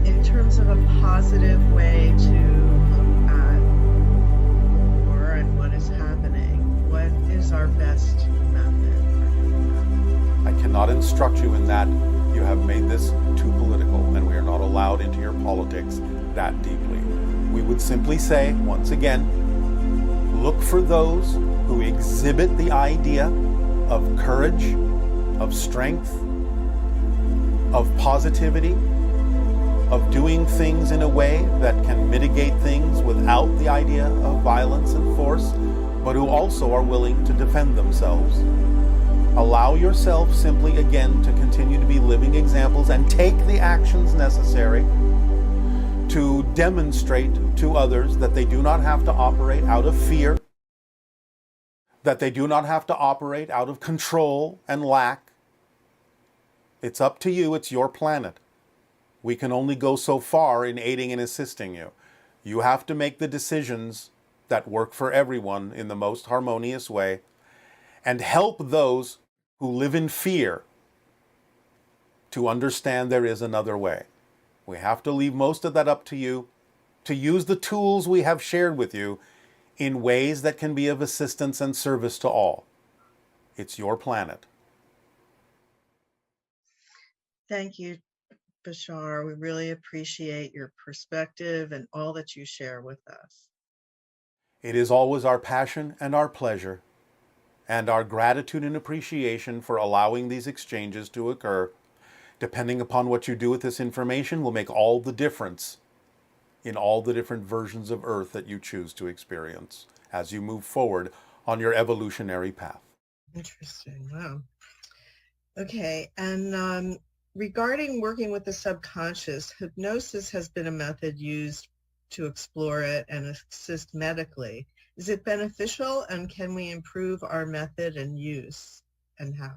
In terms of a positive way to look at war and what is happening, what is our best method for doing I cannot instruct you in that. You have made this too political, and we are not allowed into your politics that deeply. We would simply say, once again, look for those who exhibit the idea of courage, of strength, of positivity, of doing things in a way that can mitigate things without the idea of violence and force, but who also are willing to defend themselves. Allow yourself simply again to continue to be living examples and take the actions necessary to demonstrate to others that they do not have to operate out of fear, that they do not have to operate out of control and lack. It's up to you. It's your planet. We can only go so far in aiding and assisting you. You have to make the decisions that work for everyone in the most harmonious way, and help those who live in fear to understand there is another way. We have to leave most of that up to you, to use the tools we have shared with you in ways that can be of assistance and service to all. It's your planet. Thank you, Bashar. We really appreciate your perspective and all that you share with us. It is always our passion and our pleasure and our gratitude and appreciation for allowing these exchanges to occur. Depending upon what you do with this information will make all the difference in all the different versions of Earth that you choose to experience as you move forward on your evolutionary path. Interesting. Wow. Okay. And regarding working with the subconscious, hypnosis has been a method used to explore it and assist medically. Is it beneficial, and can we improve our method and use, and how?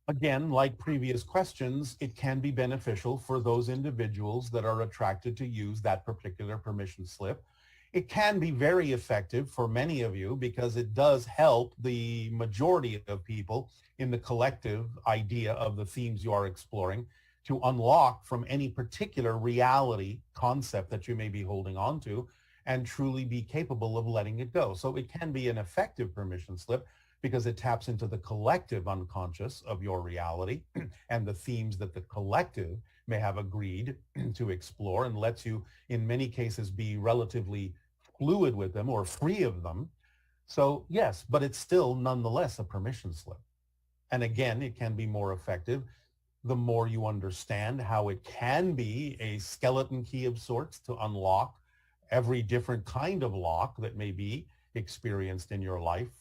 Again, like previous questions, it can be beneficial for those individuals that are attracted to use that particular permission slip. It can be very effective for many of you because it does help the majority of people in the collective idea of the themes you are exploring to unlock from any particular reality concept that you may be holding on to and truly be capable of letting it go. So it can be an effective permission slip because it taps into the collective unconscious of your reality and the themes that the collective may have agreed to explore, and lets you, in many cases, be relatively fluid with them or free of them. So yes, but it's still nonetheless a permission slip. And again, it can be more effective the more you understand how it can be a skeleton key of sorts to unlock every different kind of lock that may be experienced in your life.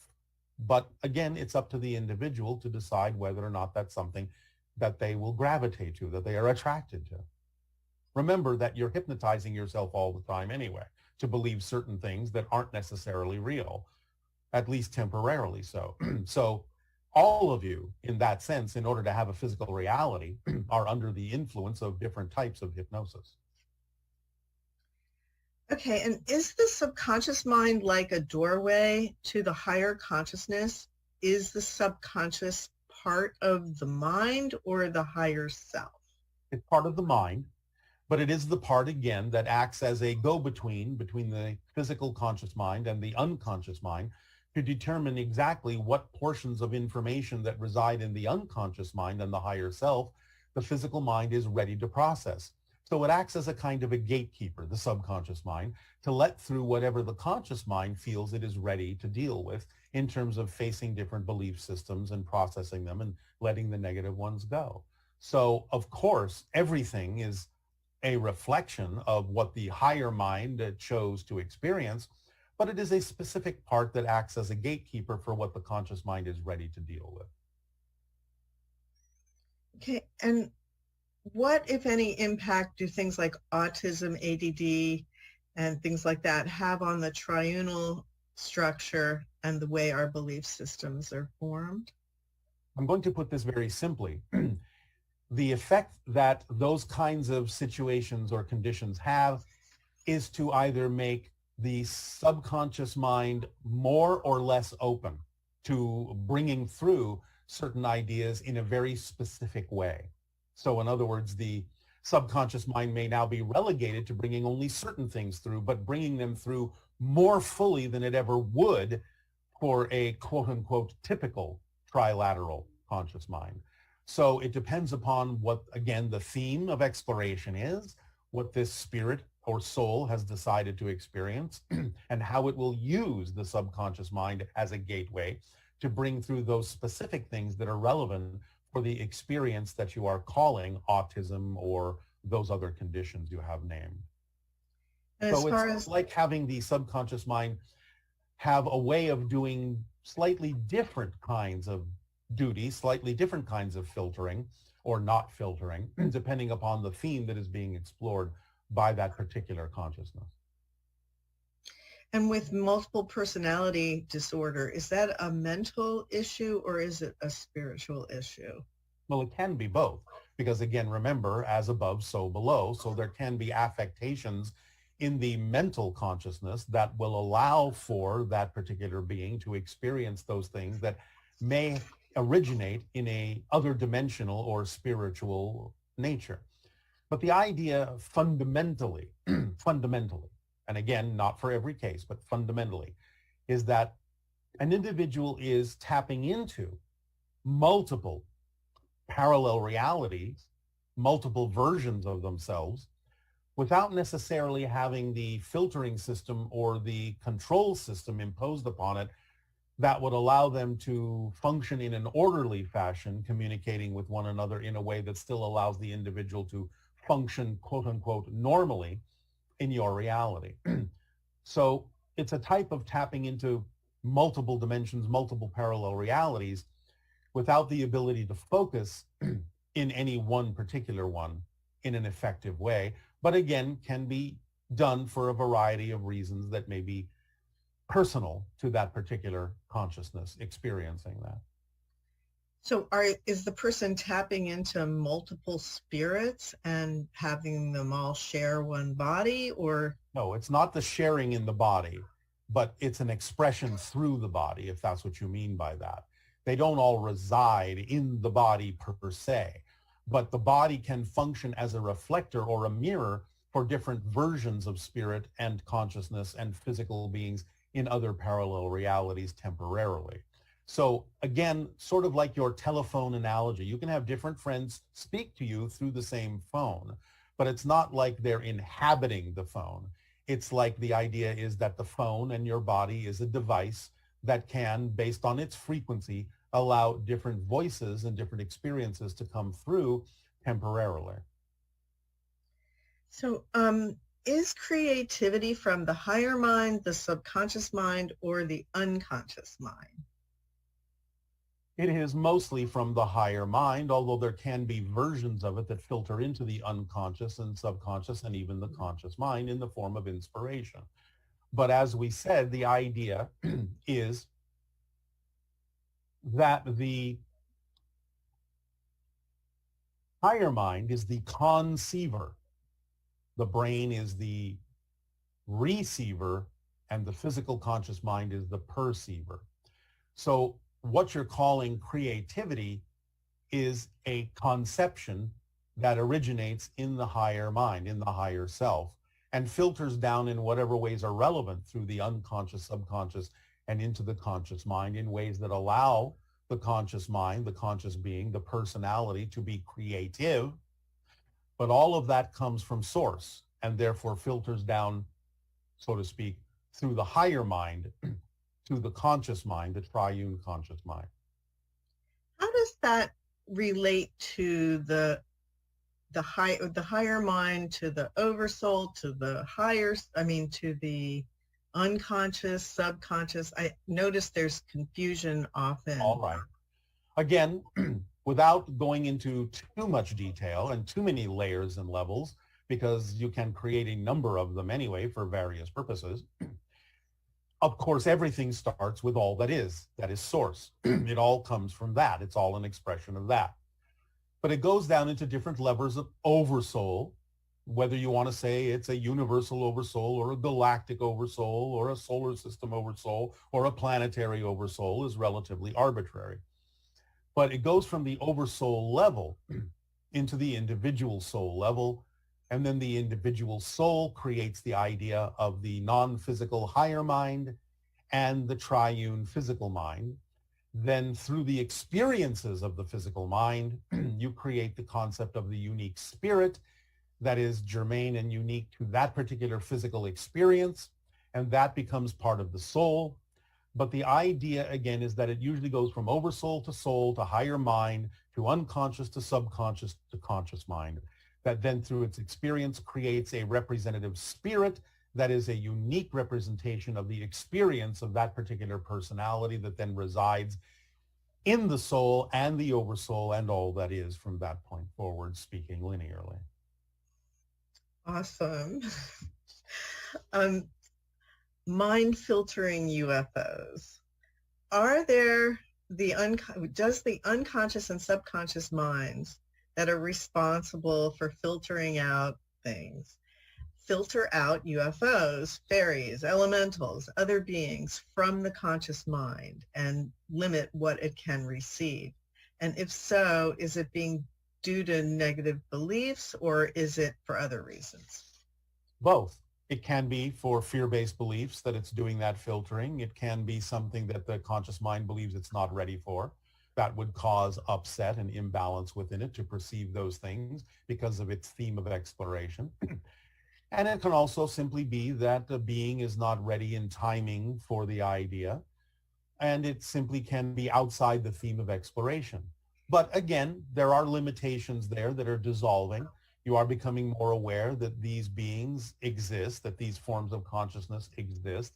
But again, it's up to the individual to decide whether or not that's something that they will gravitate to, that they are attracted to. Remember that you're hypnotizing yourself all the time anyway to believe certain things that aren't necessarily real, at least temporarily so. So all of you, in that sense, in order to have a physical reality, are under the influence of different types of hypnosis. Okay, and is the subconscious mind like a doorway to the higher consciousness? Is the subconscious part of the mind or the higher self? It's part of the mind, but it is the part, again, that acts as a go-between between the physical conscious mind and the unconscious mind to determine exactly what portions of information that reside in the unconscious mind and the higher self the physical mind is ready to process. So it acts as a kind of a gatekeeper, the subconscious mind, to let through whatever the conscious mind feels it is ready to deal with in terms of facing different belief systems and processing them and letting the negative ones go. So, of course, everything is a reflection of what the higher mind chose to experience, but it is a specific part that acts as a gatekeeper for what the conscious mind is ready to deal with. Okay, and what, if any, impact do things like autism, ADD, and things like that have on the triunal structure and the way our belief systems are formed? I'm going to put this very simply. The effect that those kinds of situations or conditions have is to either make the subconscious mind more or less open to bringing through certain ideas in a very specific way. So in other words, the subconscious mind may now be relegated to bringing only certain things through, but bringing them through more fully than it ever would for a quote unquote typical trilateral conscious mind. So it depends upon what, again, the theme of exploration is, what this spirit or soul has decided to experience, and how it will use the subconscious mind as a gateway to bring through those specific things that are relevant for the experience that you are calling autism or those other conditions you have named. And so it's like having the subconscious mind have a way of doing slightly different kinds of duties, slightly different kinds of filtering or not filtering, depending upon the theme that is being explored by that particular consciousness. And with multiple personality disorder, is that a mental issue or is it a spiritual issue? Well, it can be both, because again, remember, as above, so below. So there can be affectations in the mental consciousness that will allow for that particular being to experience those things that may originate in a other dimensional or spiritual nature. But the idea fundamentally, and again, not for every case, but fundamentally, is that an individual is tapping into multiple parallel realities, multiple versions of themselves, without necessarily having the filtering system or the control system imposed upon it that would allow them to function in an orderly fashion, communicating with one another in a way that still allows the individual to function, quote unquote, normally in your reality. So it's a type of tapping into multiple dimensions, multiple parallel realities, without the ability to focus in any one particular one in an effective way, but again, can be done for a variety of reasons that may be personal to that particular consciousness experiencing that. So is the person tapping into multiple spirits and having them all share one body, or? No, it's not the sharing in the body, but it's an expression through the body, if that's what you mean by that. They don't all reside in the body per se, but the body can function as a reflector or a mirror for different versions of spirit and consciousness and physical beings in other parallel realities temporarily. So again, sort of like your telephone analogy, you can have different friends speak to you through the same phone, but it's not like they're inhabiting the phone. It's like the idea is that the phone and your body is a device that can, based on its frequency, allow different voices and different experiences to come through temporarily. So is creativity from the higher mind, the subconscious mind, or the unconscious mind? It is mostly from the higher mind, although there can be versions of it that filter into the unconscious and subconscious and even the conscious mind in the form of inspiration. But as we said, the idea is that the higher mind is the conceiver. The brain is the receiver, and the physical conscious mind is the perceiver. So what you're calling creativity is a conception that originates in the higher mind, in the higher self, and filters down in whatever ways are relevant through the unconscious, subconscious, and into the conscious mind in ways that allow the conscious mind, the conscious being, the personality to be creative. But all of that comes from source and therefore filters down, so to speak, through the higher mind to the conscious mind, the triune conscious mind. How does that relate to the higher mind, to the oversoul, to the higher, to the unconscious, subconscious? I notice there's confusion often. All right. Again, without going into too much detail and too many layers and levels, because you can create a number of them anyway for various purposes. Of course, everything starts with all that is source. It all comes from that. It's all an expression of that. But it goes down into different levels of oversoul, whether you want to say it's a universal oversoul or a galactic oversoul or a solar system oversoul or a planetary oversoul is relatively arbitrary. But it goes from the oversoul level into the individual soul level. And then the individual soul creates the idea of the non-physical higher mind and the triune physical mind. Then through the experiences of the physical mind, you create the concept of the unique spirit that is germane and unique to that particular physical experience, and that becomes part of the soul. But the idea, again, is that it usually goes from oversoul to higher mind, to unconscious to subconscious to conscious mind, that then through its experience creates a representative spirit that is a unique representation of the experience of that particular personality that then resides in the soul and the oversoul and all that is from that point forward, speaking linearly. Awesome. Mind filtering UFOs. Are there does the unconscious and subconscious minds that are responsible for filtering out things filter out UFOs, fairies, elementals, other beings from the conscious mind and limit what it can receive? And if so, is it being due to negative beliefs or is it for other reasons? Both. It can be for fear-based beliefs that it's doing that filtering. It can be something that the conscious mind believes it's not ready for. That would cause upset and imbalance within it to perceive those things because of its theme of exploration. And it can also simply be that the being is not ready in timing for the idea. And it simply can be outside the theme of exploration. But again, there are limitations there that are dissolving. You are becoming more aware that these beings exist, that these forms of consciousness exist,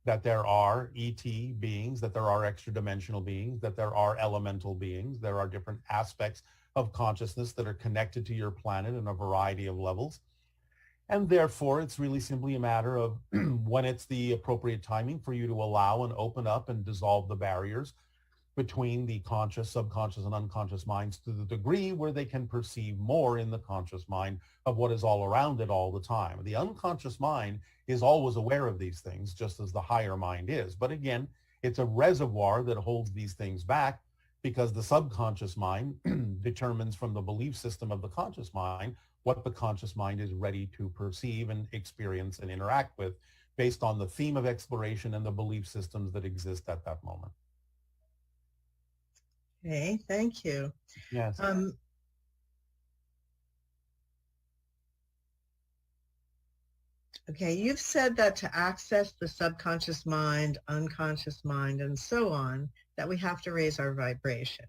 that there are ET beings, that there are extra-dimensional beings, that there are elemental beings. There are different aspects of consciousness that are connected to your planet in a variety of levels. And therefore, it's really simply a matter of when it's the appropriate timing for you to allow and open up and dissolve the barriers between the conscious, subconscious, and unconscious minds to the degree where they can perceive more in the conscious mind of what is all around it all the time. The unconscious mind is always aware of these things, just as the higher mind is. But again, it's a reservoir that holds these things back because the subconscious mind determines from the belief system of the conscious mind what the conscious mind is ready to perceive and experience and interact with based on the theme of exploration and the belief systems that exist at that moment. Okay, thank you. Yes. Okay, you've said that to access the subconscious mind, unconscious mind, and so on, that we have to raise our vibration.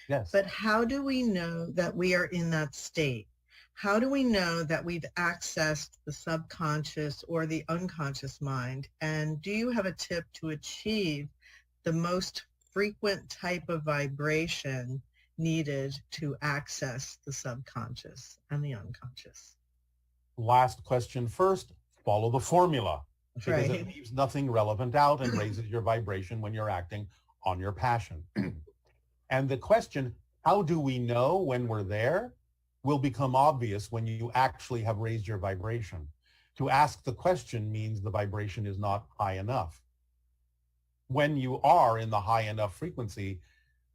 Yes. But how do we know that we are in that state? How do we know that we've accessed the subconscious or the unconscious mind? And do you have a tip to achieve the most frequent type of vibration needed to access the subconscious and the unconscious? Last question first, follow the formula because Right. it leaves nothing relevant out and raises your vibration when you're acting on your passion. And the question, how do we know when we're there, will become obvious when you actually have raised your vibration. To ask the question means the vibration is not high enough. When you are in the high enough frequency,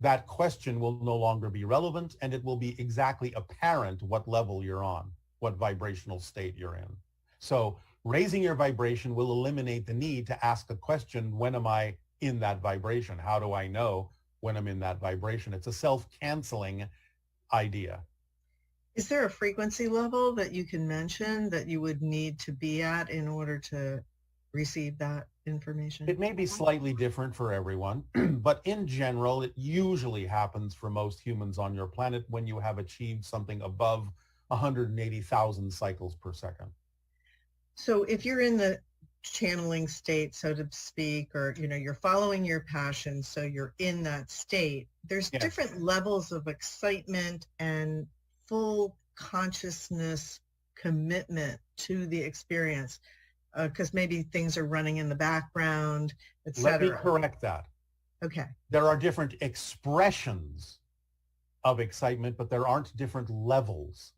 that question will no longer be relevant and it will be exactly apparent what level you're on, what vibrational state you're in. So raising your vibration will eliminate the need to ask a question, when am I in that vibration? How do I know when I'm in that vibration? It's a self-canceling idea. Is there a frequency level that you can mention that you would need to be at in order to receive that information? It may be slightly different for everyone, but in general, it usually happens for most humans on your planet when you have achieved something above 180,000 cycles per second. So if you're in the channeling state, so to speak, or you're following your passion, so you're in that state, there's different levels of excitement and full consciousness commitment to the experience, because maybe things are running in the background, etc. Let me correct that. Okay. There are different expressions of excitement, but there aren't different levels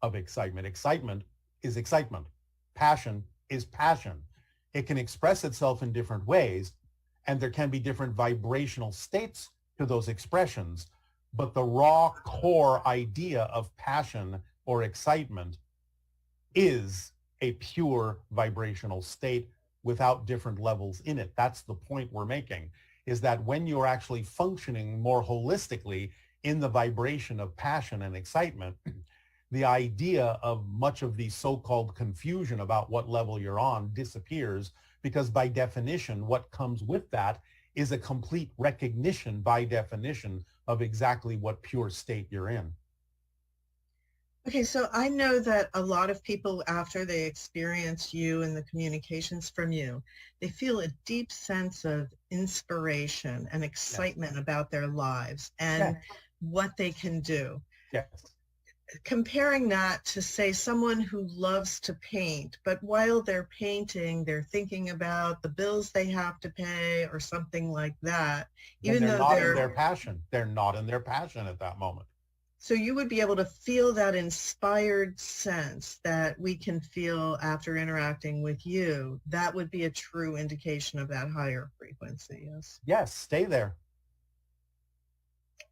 of excitement. Excitement is excitement. Passion is passion. It can express itself in different ways, and there can be different vibrational states to those expressions. But the raw core idea of passion or excitement is a pure vibrational state without different levels in it. That's the point we're making, is that when you're actually functioning more holistically in the vibration of passion and excitement, the idea of much of the so-called confusion about what level you're on disappears, because by definition, what comes with that is a complete recognition by definition of exactly what pure state you're in. Okay, so I know that a lot of people, after they experience you and the communications from you, they feel a deep sense of inspiration and excitement about their lives and what they can do. Yes. Comparing that to, say, someone who loves to paint, but while they're painting, they're thinking about the bills they have to pay or something like that, Then even they're though not in their passion. They're not in their passion at that moment. So you would be able to feel that inspired sense that we can feel after interacting with you. That would be a true indication of that higher frequency, yes? Yes, stay there.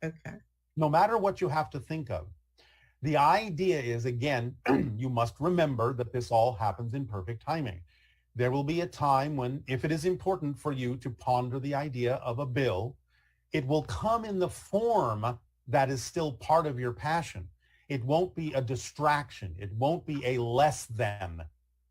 Okay. No matter what you have to think of. The idea is, again, you must remember that this all happens in perfect timing. There will be a time when, if it is important for you to ponder the idea of a bill, it will come in the form that is still part of your passion. It won't be a distraction. It won't be a less than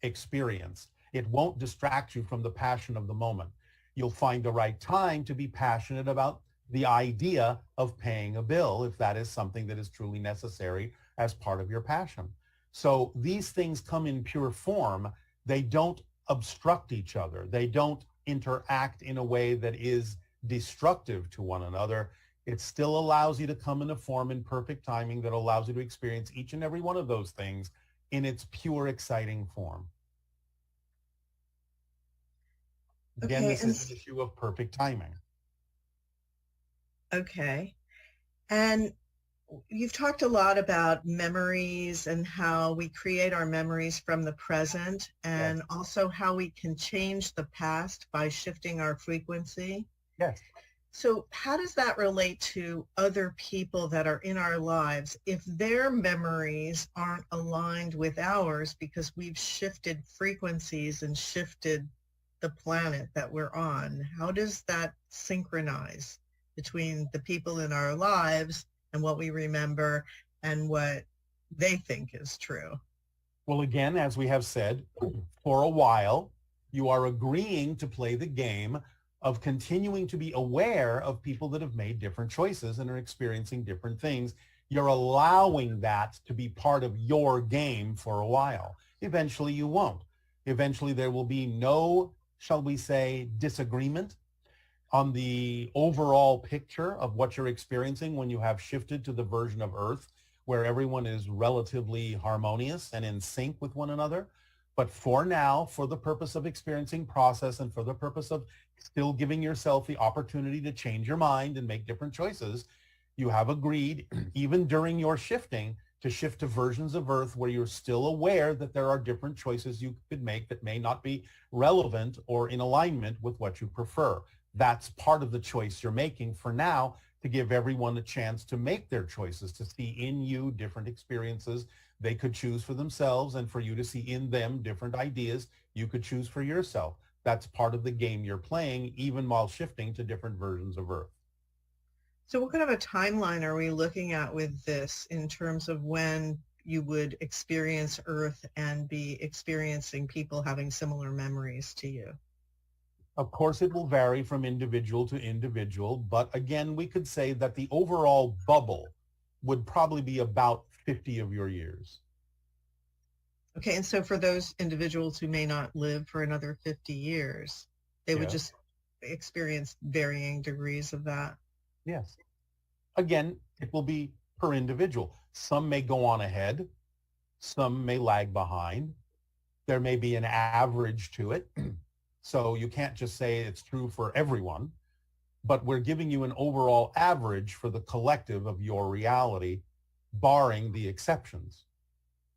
experience. It won't distract you from the passion of the moment. You'll find the right time to be passionate about the idea of paying a bill, if that is something that is truly necessary as part of your passion. So these things come in pure form. They don't obstruct each other. They don't interact in a way that is destructive to one another. It still allows you to come in a form in perfect timing that allows you to experience each and every one of those things in its pure, exciting form. Again, Okay, this is an issue of perfect timing. Okay. And you've talked a lot about memories and how we create our memories from the present, and also how we can change the past by shifting our frequency. Yes. So how does that relate to other people that are in our lives if their memories aren't aligned with ours because we've shifted frequencies and shifted the planet that we're on? How does that synchronize between the people in our lives and what we remember and what they think is true? Well, again, as we have said, for a while, you are agreeing to play the game of continuing to be aware of people that have made different choices and are experiencing different things. You're allowing that to be part of your game for a while. Eventually you won't. Eventually there will be no, shall we say, disagreement on the overall picture of what you're experiencing when you have shifted to the version of Earth where everyone is relatively harmonious and in sync with one another. But for now, for the purpose of experiencing process and for the purpose of still giving yourself the opportunity to change your mind and make different choices, you have agreed, even during your shifting, to shift to versions of Earth where you're still aware that there are different choices you could make that may not be relevant or in alignment with what you prefer. That's part of the choice you're making for now, to give everyone a chance to make their choices, to see in you different experiences they could choose for themselves, and for you to see in them different ideas you could choose for yourself. That's part of the game you're playing, even while shifting to different versions of Earth. So what kind of a timeline are we looking at with this in terms of when you would experience Earth and be experiencing people having similar memories to you? Of course, it will vary from individual to individual, but again, we could say that the overall bubble would probably be about 50 of your years. Okay, and so for those individuals who may not live for another 50 years, they would just experience varying degrees of that? Yes. Again, it will be per individual. Some may go on ahead. Some may lag behind. There may be an average to it. So you can't just say it's true for everyone, but we're giving you an overall average for the collective of your reality, barring the exceptions.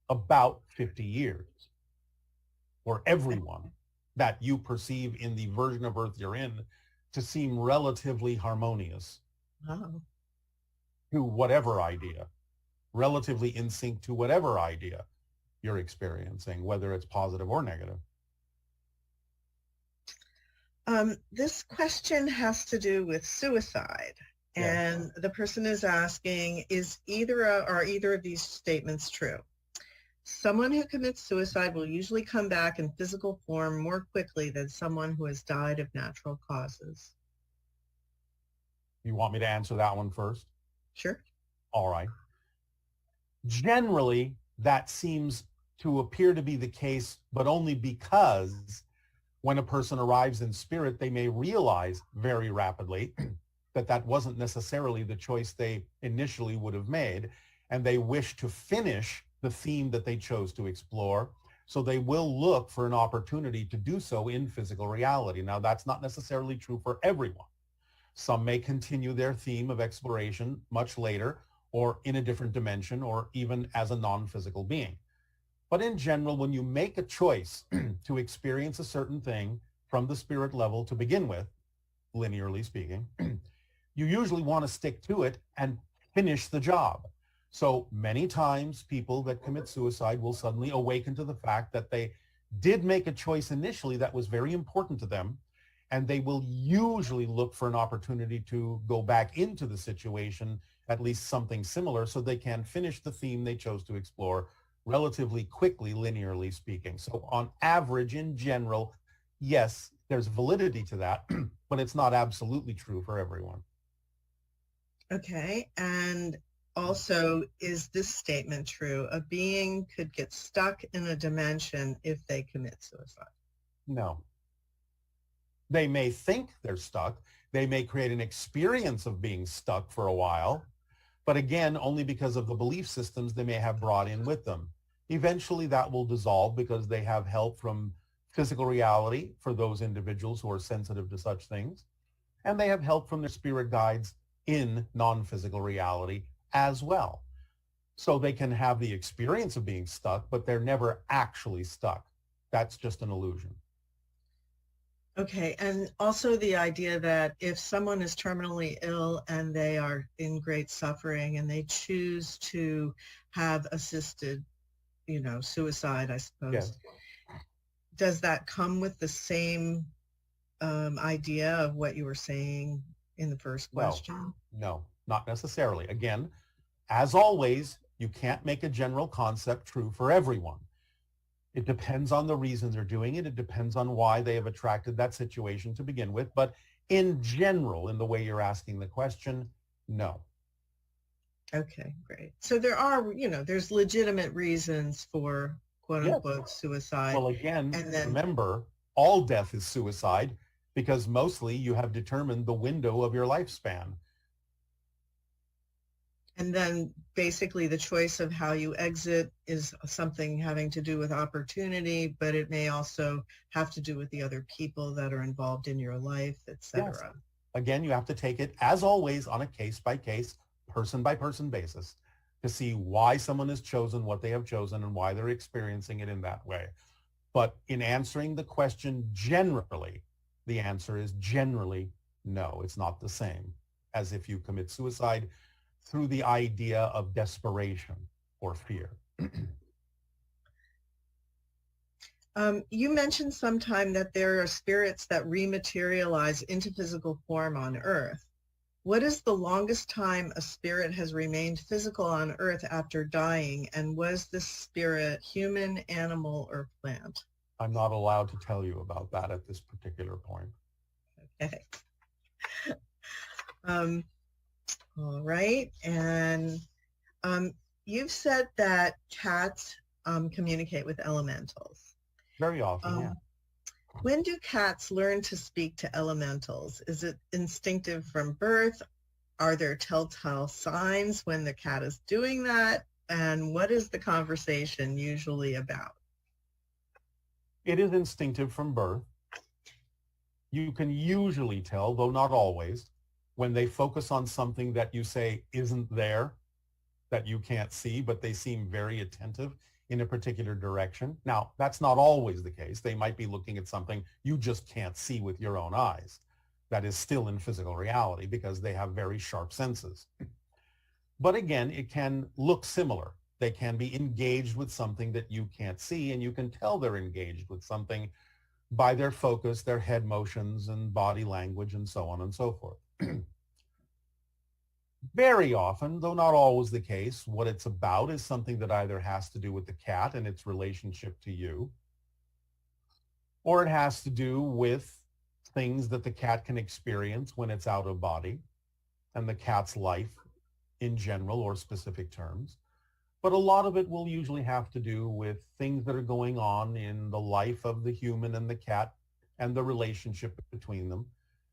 about 50 years for everyone that you perceive in the version of Earth you're in to seem relatively harmonious Wow. to whatever idea, relatively in sync to whatever idea you're experiencing, whether it's positive or negative. This question has to do with suicide. Yeah. And the person is asking, are either of these statements true? Someone who commits suicide will usually come back in physical form more quickly than someone who has died of natural causes. You want me to answer that one first? Sure. All right. Generally, that seems to appear to be the case, but only because when a person arrives in spirit, they may realize very rapidly that that wasn't necessarily the choice they initially would have made, and they wish to finish the theme that they chose to explore. So they will look for an opportunity to do so in physical reality. Now, that's not necessarily true for everyone. Some may continue their theme of exploration much later, or in a different dimension, or even as a non-physical being. But in general, when you make a choice to experience a certain thing from the spirit level to begin with, linearly speaking, you usually want to stick to it and finish the job. So many times people that commit suicide will suddenly awaken to the fact that they did make a choice initially that was very important to them, and they will usually look for an opportunity to go back into the situation, at least something similar, so they can finish the theme they chose to explore relatively quickly, linearly speaking. So on average, in general, yes, there's validity to that, but it's not absolutely true for everyone. Okay. And also, is this statement true? A being could get stuck in a dimension if they commit suicide. No. They may think they're stuck. They may create an experience of being stuck for a while, but again, only because of the belief systems they may have brought in with them. Eventually that will dissolve because they have help from physical reality for those individuals who are sensitive to such things. And they have help from their spirit guides in non-physical reality as well. So they can have the experience of being stuck, but they're never actually stuck. That's just an illusion. Okay. And also the idea that if someone is terminally ill and they are in great suffering and they choose to have assisted, suicide, I suppose, Yes. does that come with the same idea of what you were saying in the first question? No, not necessarily. Again, as always, you can't make a general concept true for everyone. It depends on the reasons they're doing it. It depends on why they have attracted that situation to begin with. But in general, in the way you're asking the question, no. Okay, great. So there are, there's legitimate reasons for quote unquote suicide. Well, again, And then, remember, all death is suicide because mostly you have determined the window of your lifespan. and then basically the choice of how you exit is something having to do with opportunity, but it may also have to do with the other people that are involved in your life, etc. Yes. Again, you have to take it, as always, on a case-by-case, person-by-person basis to see why someone has chosen what they have chosen and why they're experiencing it in that way. But in answering the question generally, the answer is generally no. It's not the same as if you commit suicide through the idea of desperation or fear. You mentioned sometime that there are spirits that rematerialize into physical form on Earth. What is the longest time a spirit has remained physical on Earth after dying? And was this spirit human, animal, or plant? I'm not allowed to tell you about that at this particular point. Okay. All right. And you've said that cats communicate with elementals. Very often, yeah. When do cats learn to speak to elementals? Is it instinctive from birth? Are there telltale signs when the cat is doing that? And what is the conversation usually about? It is instinctive from birth. You can usually tell, though not always, when they focus on something that you say isn't there, that you can't see, but they seem very attentive in a particular direction. Now, that's not always the case. They might be looking at something you just can't see with your own eyes. That is still in physical reality because they have very sharp senses. But again, it can look similar. They can be engaged with something that you can't see, and you can tell they're engaged with something by their focus, their head motions, and body language, and so on and so forth. Very often, though not always the case, what it's about is something that either has to do with the cat and its relationship to you, or it has to do with things that the cat can experience when it's out of body and the cat's life in general or specific terms. But a lot of it will usually have to do with things that are going on in the life of the human and the cat and the relationship between them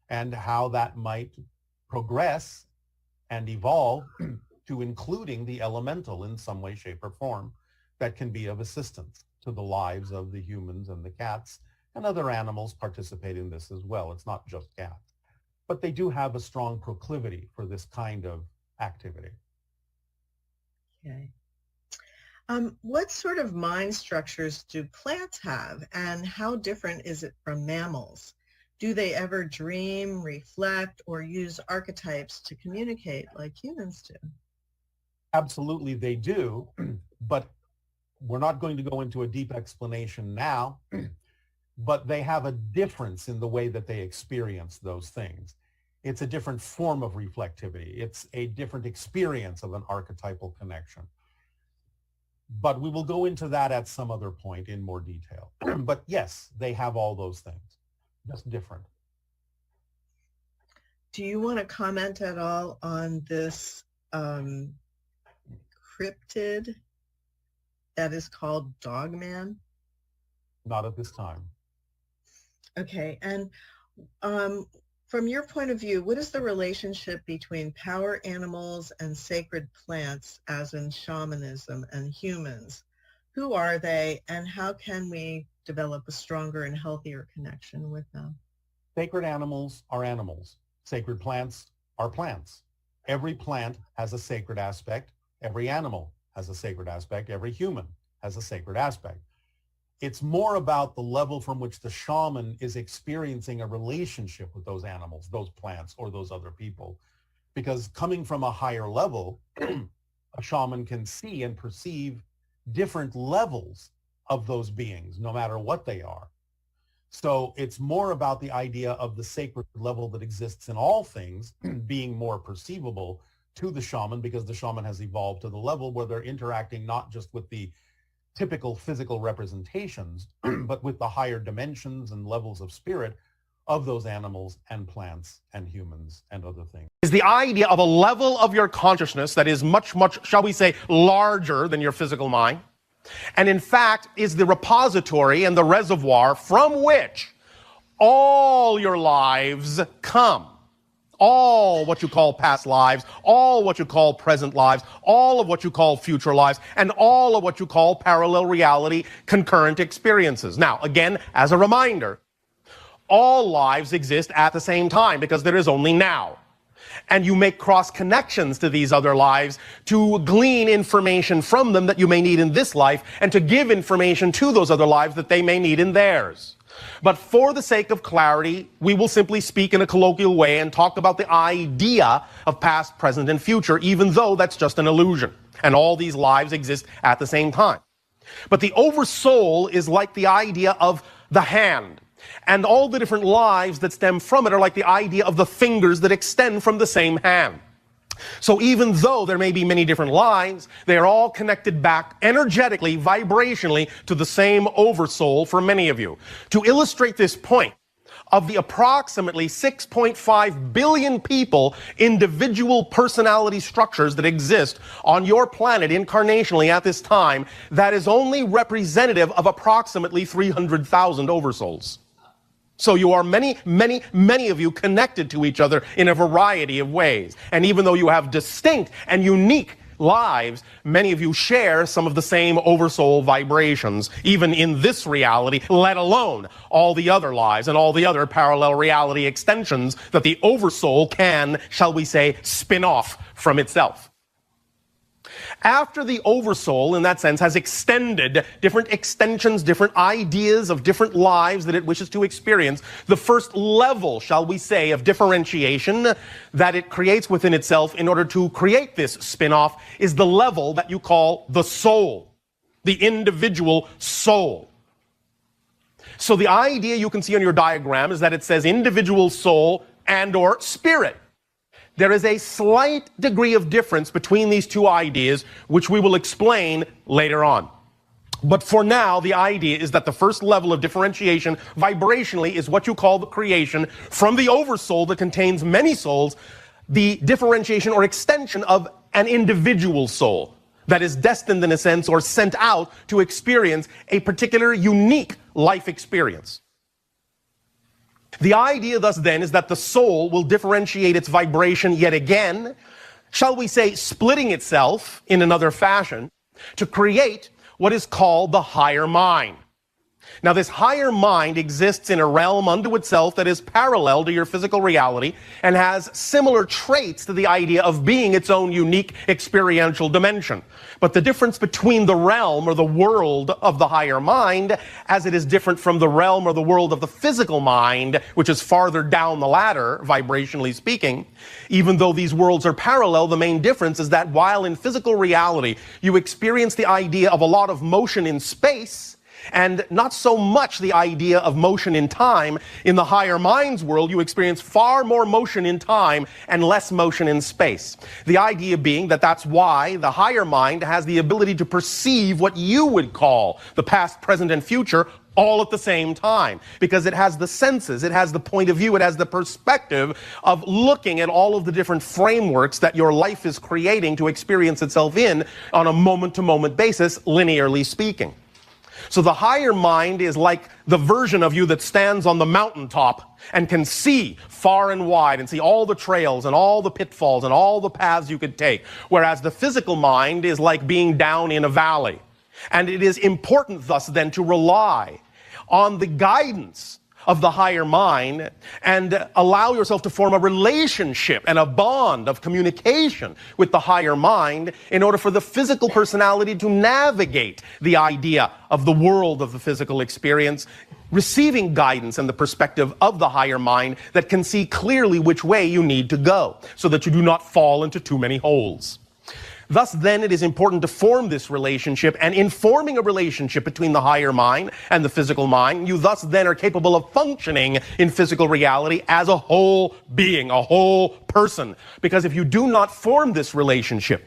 and how that might progress and evolve to including the elemental in some way, shape, or form that can be of assistance to the lives of the humans and the cats, and other animals participate in this as well. It's not just cats. But they do have a strong proclivity for this kind of activity. Okay. What sort of mind structures do plants have, and how different is it from mammals? Do they ever dream, reflect, or use archetypes to communicate like humans do? Absolutely, they do, but we're not going to go into a deep explanation now, but they have a difference in the way that they experience those things. It's a different form of reflectivity. It's a different experience of an archetypal connection. But we will go into that at some other point in more detail. But yes, they have all those things, just different. Do you want to comment at all on this cryptid that is called Dogman? Not at this time. Okay, and from your point of view, what is the relationship between power animals and sacred plants, as in shamanism, and humans? Who are they, and how can we develop a stronger and healthier connection with them? Sacred animals are animals. Sacred plants are plants. Every plant has a sacred aspect. Every animal has a sacred aspect. Every human has a sacred aspect. It's more about the level from which the shaman is experiencing a relationship with those animals, those plants, or those other people. Because coming from a higher level, a shaman can see and perceive different levels of those beings, no matter what they are. So it's more about the idea of the sacred level that exists in all things being more perceivable to the shaman, because the shaman has evolved to the level where they're interacting not just with the typical physical representations, but with the higher dimensions and levels of spirit of those animals and plants and humans and other things. Is the idea of a level of your consciousness that is much, shall we say, larger than your physical mind, and in fact is the repository and the reservoir from which all your lives come. All what you call past lives, all what you call present lives, all of what you call future lives, and all of what you call parallel reality concurrent experiences. Now, again, as a reminder, all lives exist at the same time because there is only now. And you make cross connections to these other lives to glean information from them that you may need in this life and to give information to those other lives that they may need in theirs. But for the sake of clarity, we will simply speak in a colloquial way and talk about the idea of past, present, and future, even though that's just an illusion. And all these lives exist at the same time. But the oversoul is like the idea of the hand. And all the different lives that stem from it are like the idea of the fingers that extend from the same hand. So even though there may be many different lives, they are all connected back energetically, vibrationally, to the same oversoul for many of you. To illustrate this point, of the approximately 6.5 billion people, individual personality structures that exist on your planet incarnationally at this time, that is only representative of approximately 300,000 oversouls. So you are many of you connected to each other in a variety of ways. And even though you have distinct and unique lives, many of you share some of the same oversoul vibrations, even in this reality, let alone all the other lives and all the other parallel reality extensions that the oversoul can, shall we say, spin off from itself. After the oversoul, in that sense, has extended different extensions, different ideas of different lives that it wishes to experience, the first level, shall we say, of differentiation that it creates within itself in order to create this spin-off is the level that you call the soul, the individual soul. So the idea you can see on your diagram is that it says individual soul and or spirit. There is a slight degree of difference between these two ideas, which we will explain later on. But for now, the idea is that the first level of differentiation vibrationally is what you call the creation from the oversoul that contains many souls, the differentiation or extension of an individual soul that is destined in a sense or sent out to experience a particular unique life experience. The idea thus then is that the soul will differentiate its vibration yet again, shall we say, splitting itself in another fashion to create what is called the higher mind. Now, this higher mind exists in a realm unto itself that is parallel to your physical reality and has similar traits to the idea of being its own unique experiential dimension. But the difference between the realm or the world of the higher mind, as it is different from the realm or the world of the physical mind, which is farther down the ladder, vibrationally speaking, even though these worlds are parallel, the main difference is that while in physical reality you experience the idea of a lot of motion in space, and not so much the idea of motion in time, in the higher mind's world, you experience far more motion in time and less motion in space. The idea being that that's why the higher mind has the ability to perceive what you would call the past, present, and future all at the same time, because it has the senses, it has the point of view, it has the perspective of looking at all of the different frameworks that your life is creating to experience itself in on a moment-to-moment basis, linearly speaking. So the higher mind is like the version of you that stands on the mountaintop and can see far and wide and see all the trails and all the pitfalls and all the paths you could take. Whereas the physical mind is like being down in a valley. And it is important thus then to rely on the guidance of the higher mind and allow yourself to form a relationship and a bond of communication with the higher mind in order for the physical personality to navigate the idea of the world of the physical experience, receiving guidance and the perspective of the higher mind that can see clearly which way you need to go so that you do not fall into too many holes. Thus, then, it is important to form this relationship, and in forming a relationship between the higher mind and the physical mind, you thus then are capable of functioning in physical reality as a whole being, a whole person. Because if you do not form this relationship,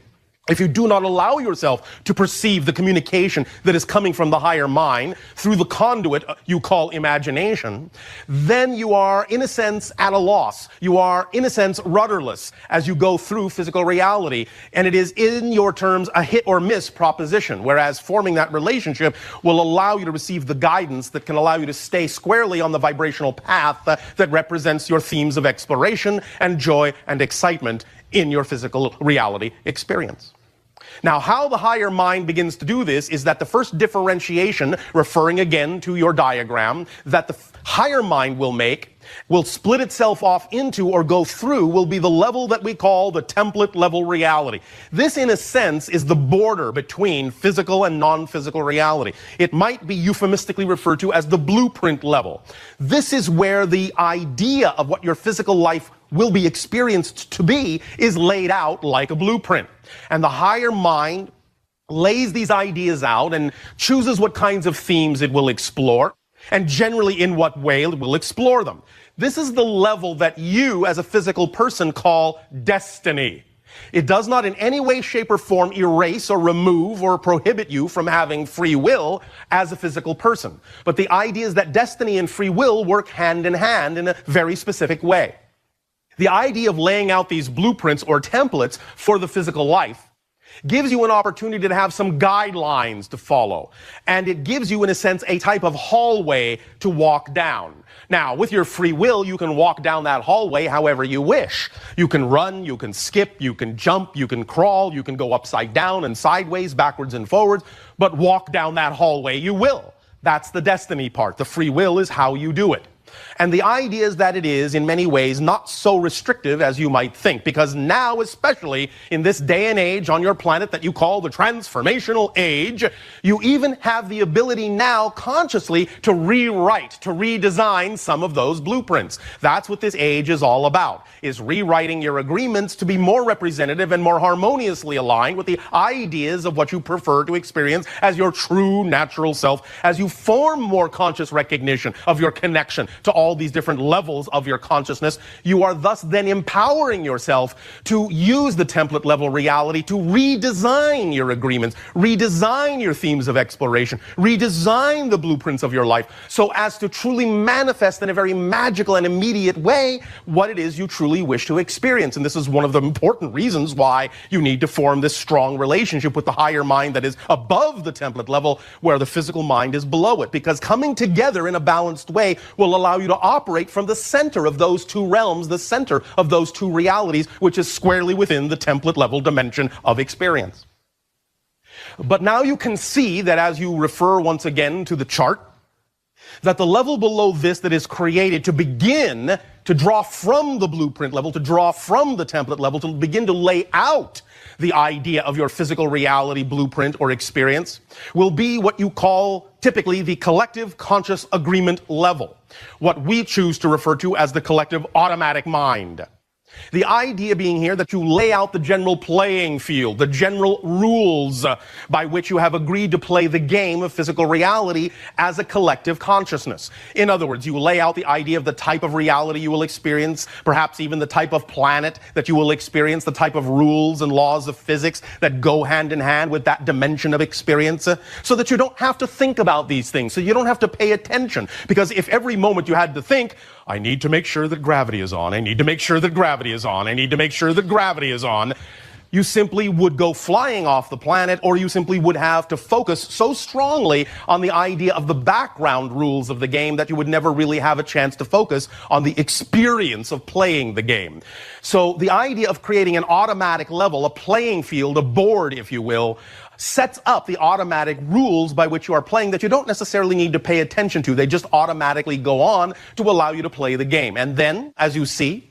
if you do not allow yourself to perceive the communication that is coming from the higher mind through the conduit you call imagination, then you are, in a sense, at a loss. You are, in a sense, rudderless as you go through physical reality. And it is, in your terms, a hit or miss proposition, whereas forming that relationship will allow you to receive the guidance that can allow you to stay squarely on the vibrational path that represents your themes of exploration and joy and excitement in your physical reality experience. Now, how the higher mind begins to do this is that the first differentiation, referring again to your diagram, that the higher mind will make, will split itself off into or go through, will be the level that we call the template level reality. This, in a sense, is the border between physical and non-physical reality. It might be euphemistically referred to as the blueprint level. This is where the idea of what your physical life will be experienced to be is laid out like a blueprint. And the higher mind lays these ideas out and chooses what kinds of themes it will explore, and generally in what way it will explore them. This is the level that you, as a physical person, call destiny. It does not in any way, shape, or form erase or remove or prohibit you from having free will as a physical person. But the idea is that destiny and free will work hand in hand in a very specific way. The idea of laying out these blueprints or templates for the physical life gives you an opportunity to have some guidelines to follow. And it gives you, in a sense, a type of hallway to walk down. Now, with your free will, you can walk down that hallway however you wish. You can run, you can skip, you can jump, you can crawl, you can go upside down and sideways, backwards and forwards, but walk down that hallway you will. That's the destiny part. The free will is how you do it. And the idea is that it is, in many ways, not so restrictive as you might think, because now, especially in this day and age on your planet that you call the transformational age, you even have the ability now consciously to rewrite, to redesign some of those blueprints. That's what this age is all about, is rewriting your agreements to be more representative and more harmoniously aligned with the ideas of what you prefer to experience as your true natural self, as you form more conscious recognition of your connection to all these different levels of your consciousness. You are thus then empowering yourself to use the template level reality to redesign your agreements, redesign your themes of exploration, redesign the blueprints of your life so as to truly manifest in a very magical and immediate way what it is you truly wish to experience. And this is one of the important reasons why you need to form this strong relationship with the higher mind that is above the template level, where the physical mind is below it, because coming together in a balanced way will allow you to operate from the center of those two realms, the center of those two realities, which is squarely within the template level dimension of experience. But now you can see that as you refer once again to the chart, that the level below this that is created to begin to draw from the blueprint level, to draw from the template level, to begin to lay out the idea of your physical reality blueprint or experience, will be what you call typically the collective conscious agreement level, what we choose to refer to as the collective automatic mind. The idea being here that you lay out the general playing field, the general rules by which you have agreed to play the game of physical reality as a collective consciousness. In other words, you lay out the idea of the type of reality you will experience, perhaps even the type of planet that you will experience, the type of rules and laws of physics that go hand in hand with that dimension of experience, so that you don't have to think about these things, so you don't have to pay attention. Because if every moment you had to think, I need to make sure that gravity is on, I need to make sure that gravity is on, I need to make sure that gravity is on, you simply would go flying off the planet, or you simply would have to focus so strongly on the idea of the background rules of the game that you would never really have a chance to focus on the experience of playing the game. So the idea of creating an automatic level, a playing field, a board, if you will, sets up the automatic rules by which you are playing that you don't necessarily need to pay attention to. They just automatically go on to allow you to play the game. And then, as you see,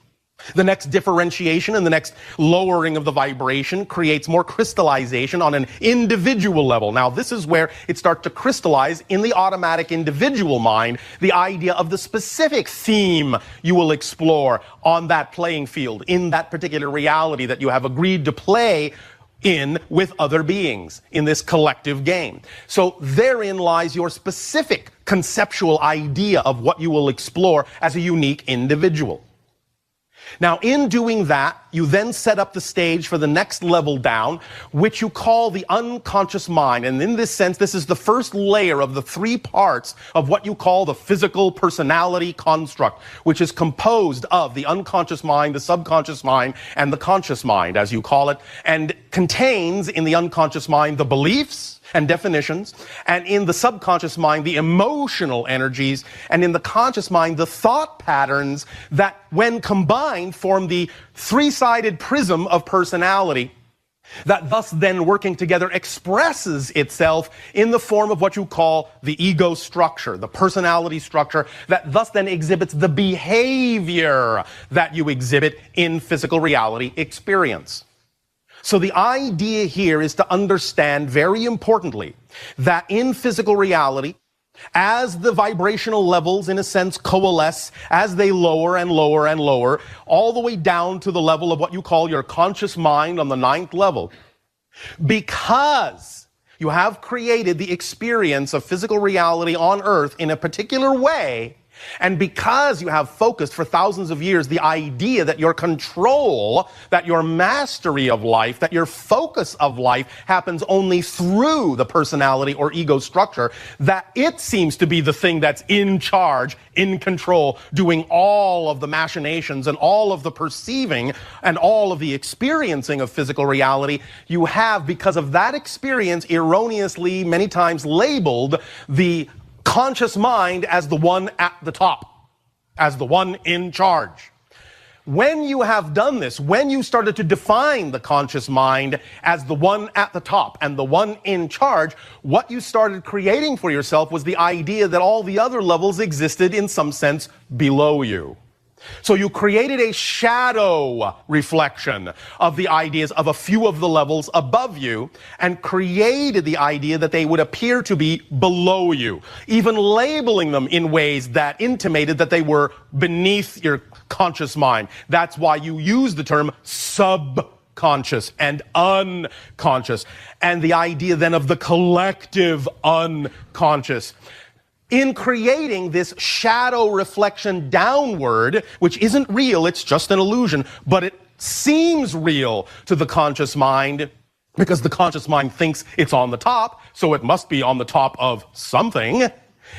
the next differentiation and the next lowering of the vibration creates more crystallization on an individual level. Now, this is where it starts to crystallize in the automatic individual mind, the idea of the specific theme you will explore on that playing field, in that particular reality that you have agreed to play in with other beings in this collective game. So therein lies your specific conceptual idea of what you will explore as a unique individual. Now, in doing that, you then set up the stage for the next level down, which you call the unconscious mind. And in this sense, this is the first layer of the three parts of what you call the physical personality construct, which is composed of the unconscious mind, the subconscious mind, and the conscious mind, as you call it, and contains in the unconscious mind the beliefs and definitions, and in the subconscious mind, the emotional energies, and in the conscious mind, the thought patterns that, when combined, form the three-sided prism of personality that thus then working together expresses itself in the form of what you call the ego structure, the personality structure, that thus then exhibits the behavior that you exhibit in physical reality experience. So the idea here is to understand, very importantly, that in physical reality, as the vibrational levels, in a sense, coalesce, as they lower and lower and lower, all the way down to the level of what you call your conscious mind on the 9th level, because you have created the experience of physical reality on Earth in a particular way, and because you have focused for thousands of years the idea that your control, that your mastery of life, that your focus of life happens only through the personality or ego structure, that it seems to be the thing that's in charge, in control, doing all of the machinations and all of the perceiving and all of the experiencing of physical reality, you have, because of that experience, erroneously many times labeled the conscious mind as the one at the top, as the one in charge. When you have done this, when you started to define the conscious mind as the one at the top and the one in charge, what you started creating for yourself was the idea that all the other levels existed in some sense below you. So you created a shadow reflection of the ideas of a few of the levels above you and created the idea that they would appear to be below you, even labeling them in ways that intimated that they were beneath your conscious mind. That's why you use the term subconscious and unconscious, and the idea then of the collective unconscious. In creating this shadow reflection downward, which isn't real, it's just an illusion, but it seems real to the conscious mind because the conscious mind thinks it's on the top, so it must be on the top of something.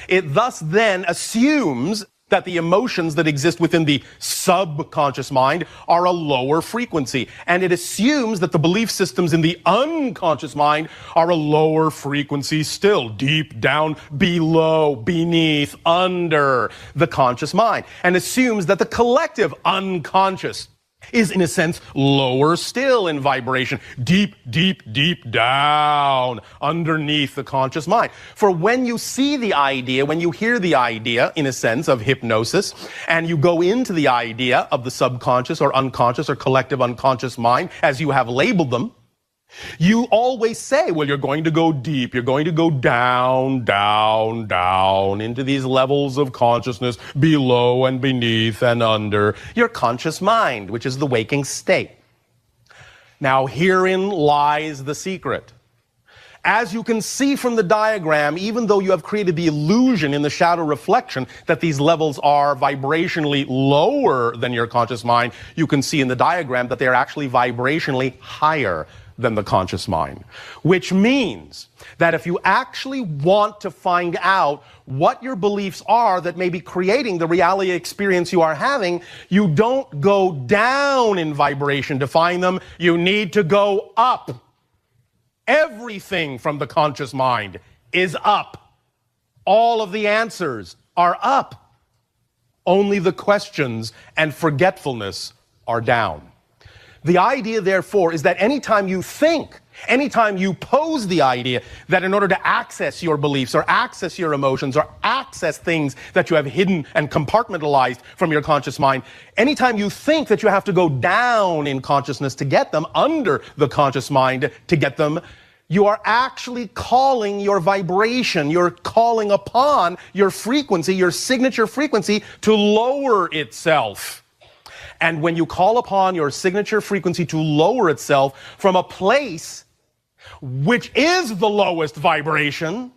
It thus then assumes that the emotions that exist within the subconscious mind are a lower frequency. And it assumes that the belief systems in the unconscious mind are a lower frequency still, deep down below, beneath, under the conscious mind. And assumes that the collective unconscious is, in a sense, lower still in vibration, deep, deep, deep down underneath the conscious mind. For when you see the idea, when you hear the idea, in a sense, of hypnosis, and you go into the idea of the subconscious or unconscious or collective unconscious mind, as you have labeled them, you always say, well, you're going to go deep, you're going to go down, down, down into these levels of consciousness below and beneath and under your conscious mind, which is the waking state. Now, herein lies the secret. As you can see from the diagram, even though you have created the illusion in the shadow reflection that these levels are vibrationally lower than your conscious mind, you can see in the diagram that they are actually vibrationally higher than the conscious mind. Which means that if you actually want to find out what your beliefs are that may be creating the reality experience you are having, you don't go down in vibration to find them, you need to go up. Everything from the conscious mind is up. All of the answers are up. Only the questions and forgetfulness are down. The idea, therefore, is that anytime you think, anytime you pose the idea that in order to access your beliefs or access your emotions or access things that you have hidden and compartmentalized from your conscious mind, anytime you think that you have to go down in consciousness to get them, under the conscious mind to get them, you are actually calling your vibration, you're calling upon your frequency, your signature frequency, to lower itself. And when you call upon your signature frequency to lower itself from a place which is the lowest vibration,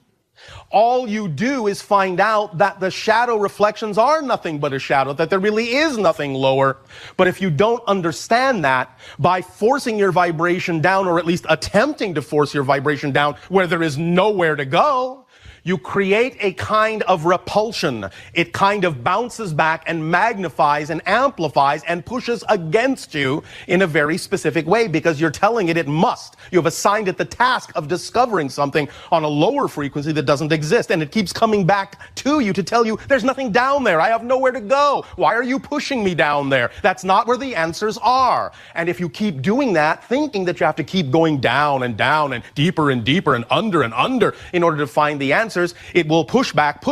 all you do is find out that the shadow reflections are nothing but a shadow, that there really is nothing lower. But if you don't understand that, by forcing your vibration down, or at least attempting to force your vibration down where there is nowhere to go, you create a kind of repulsion. It kind of bounces back and magnifies and amplifies and pushes against you in a very specific way because you're telling it must. You have assigned it the task of discovering something on a lower frequency that doesn't exist, and it keeps coming back to you to tell you there's nothing down there. I have nowhere to go. Why are you pushing me down there? That's not where the answers are. And if you keep doing that, thinking that you have to keep going down and deeper and under in order to find the answers, it will push back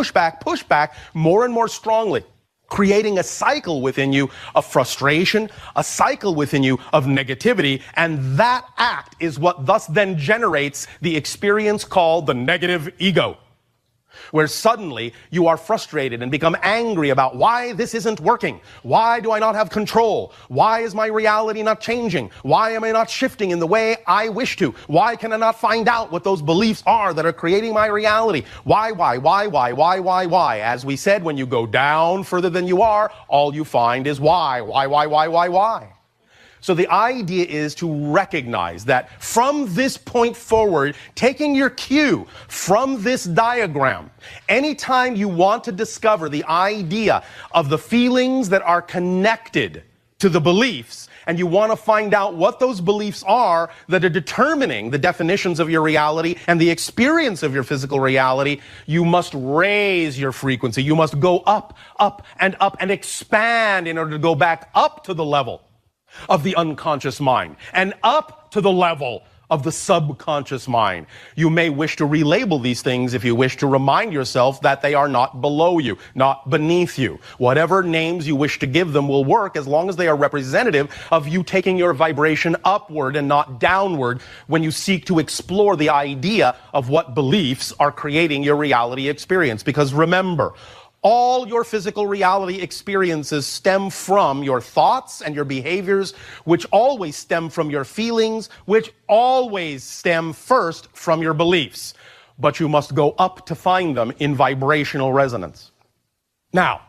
more and more strongly, creating a cycle within you of frustration, a cycle within you of negativity, and that act is what thus then generates the experience called the negative ego, where suddenly you are frustrated and become angry about why this isn't working. Why do I not have control? Why is my reality not changing? Why am I not shifting in the way I wish to? Why can I not find out what those beliefs are that are creating my reality? Why? As we said, when you go down further than you are, all you find is why? So the idea is to recognize that from this point forward, taking your cue from this diagram, anytime you want to discover the idea of the feelings that are connected to the beliefs, and you want to find out what those beliefs are that are determining the definitions of your reality and the experience of your physical reality, you must raise your frequency. You must go up, up, and expand in order to go back up to the level of the unconscious mind and up to the level of the subconscious mind. You may wish to relabel these things if you wish to remind yourself that they are not below you, not beneath you. Whatever names you wish to give them will work as long as they are representative of you taking your vibration upward and not downward when you seek to explore the idea of what beliefs are creating your reality experience. Because remember, all your physical reality experiences stem from your thoughts and your behaviors, which always stem from your feelings, which always stem first from your beliefs. But you must go up to find them in vibrational resonance. Now,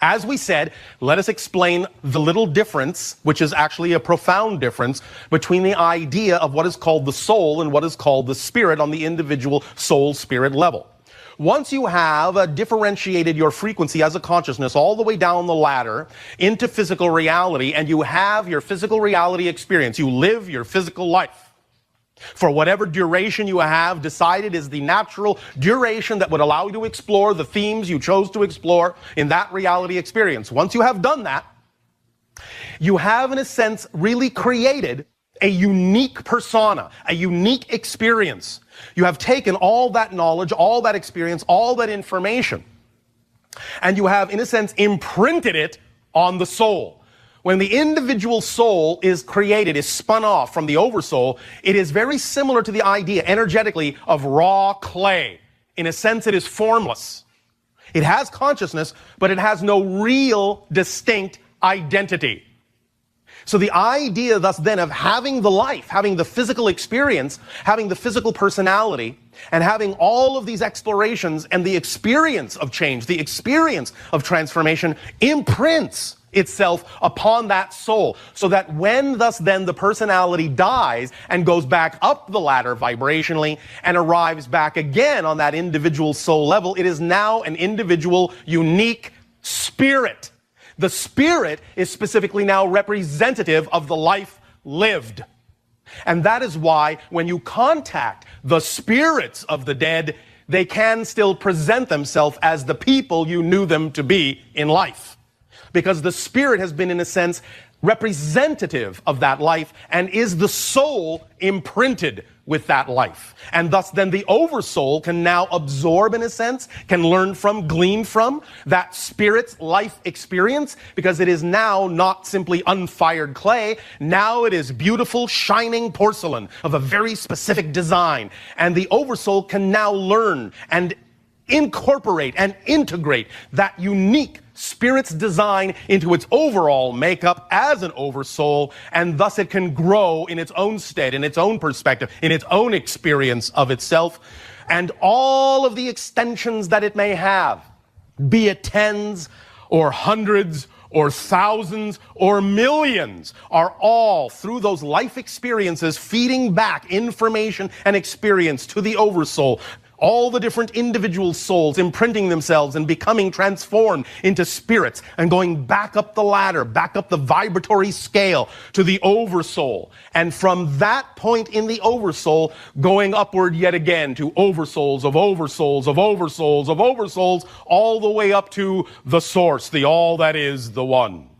as we said, let us explain the little difference, which is actually a profound difference, between the idea of what is called the soul and what is called the spirit on the individual soul-spirit level. Once you have differentiated your frequency as a consciousness all the way down the ladder into physical reality, and you have your physical reality experience, you live your physical life for whatever duration you have decided is the natural duration that would allow you to explore the themes you chose to explore in that reality experience. Once you have done that, you have, in a sense, really created a unique persona, a unique experience. You have taken all that knowledge, all that experience, all that information, and you have, in a sense, imprinted it on the soul. When the individual soul is created, is spun off from the oversoul, it is very similar to the idea, energetically, of raw clay. In a sense, it is formless. It has consciousness, but it has no real, distinct identity. So the idea thus then of having the life, having the physical experience, having the physical personality, and having all of these explorations and the experience of change, the experience of transformation imprints itself upon that soul, so that when thus then the personality dies and goes back up the ladder vibrationally and arrives back again on that individual soul level, it is now an individual, unique spirit. The spirit is specifically now representative of the life lived. And that is why when you contact the spirits of the dead, they can still present themselves as the people you knew them to be in life. Because the spirit has been, in a sense, representative of that life and is the soul imprinted with that life. And thus then the oversoul can now absorb, in a sense, can learn from, glean from that spirit's life experience, because it is now not simply unfired clay. Now it is beautiful, shining porcelain of a very specific design. And the oversoul can now learn and incorporate and integrate that unique spirit's design into its overall makeup as an oversoul, and thus it can grow in its own stead, in its own perspective, in its own experience of itself, and all of the extensions that it may have, be it tens or hundreds or thousands or millions, are all through those life experiences feeding back information and experience to the oversoul. All the different individual souls imprinting themselves and becoming transformed into spirits and going back up the ladder, back up the vibratory scale to the oversoul. And from that point in the oversoul, going upward yet again to oversouls of oversouls of oversouls of oversouls, all the way up to the source, the all that is, the one.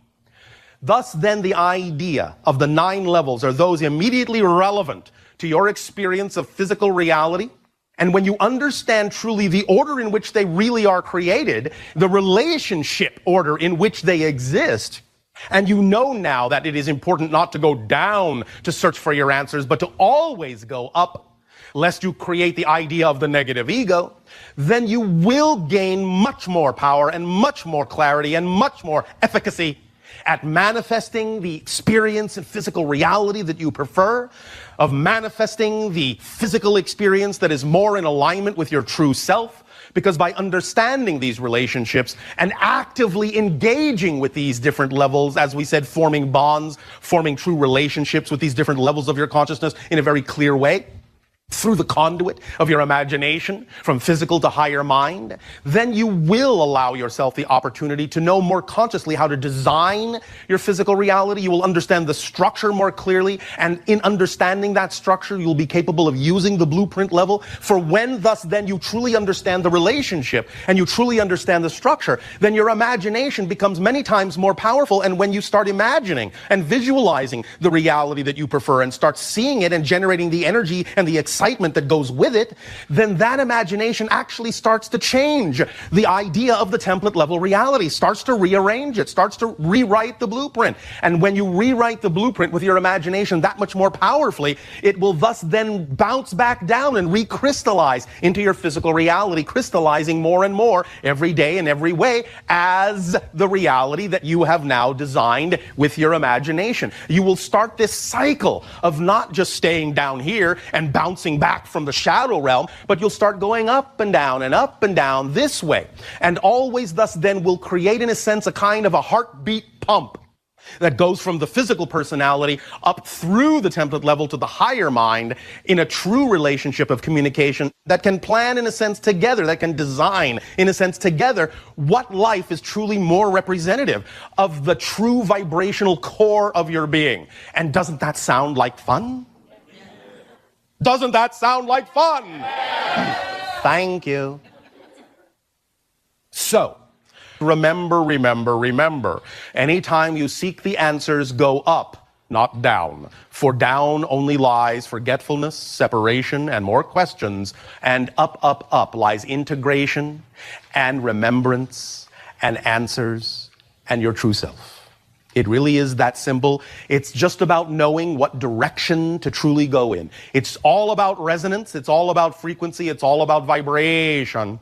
Thus then the idea of the 9 levels are those immediately relevant to your experience of physical reality. And when you understand truly the order in which they really are created, the relationship order in which they exist, and you know now that it is important not to go down to search for your answers, but to always go up, lest you create the idea of the negative ego, then you will gain much more power and much more clarity and much more efficacy at manifesting the experience and physical reality that you prefer, of manifesting the physical experience that is more in alignment with your true self. Because by understanding these relationships and actively engaging with these different levels, as we said, forming bonds, forming true relationships with these different levels of your consciousness in a very clear way, through the conduit of your imagination, from physical to higher mind, then you will allow yourself the opportunity to know more consciously how to design your physical reality. You will understand the structure more clearly, and in understanding that structure, you'll be capable of using the blueprint level. For when thus then you truly understand the relationship and you truly understand the structure, then your imagination becomes many times more powerful. And when you start imagining and visualizing the reality that you prefer and start seeing it and generating the energy and the excitement that goes with it, then that imagination actually starts to change the idea of the template level reality, starts to rearrange it, starts to rewrite the blueprint. And when you rewrite the blueprint with your imagination that much more powerfully, it will thus then bounce back down and recrystallize into your physical reality, crystallizing more and more every day in every way as the reality that you have now designed with your imagination. You will start this cycle of not just staying down here and bouncing back from the shadow realm, but you'll start going up and down this way. And always thus then will create, in a sense, a kind of a heartbeat pump that goes from the physical personality up through the template level to the higher mind in a true relationship of communication that can plan, in a sense, together, that can design, in a sense, together what life is truly more representative of the true vibrational core of your being. And doesn't that sound like fun? Doesn't that sound like fun? Thank you. So, remember. Anytime you seek the answers, go up, not down. For down only lies forgetfulness, separation, and more questions. And up lies integration and remembrance and answers and your true self. It really is that simple. It's just about knowing what direction to truly go in. It's all about resonance. It's all about frequency. It's all about vibration.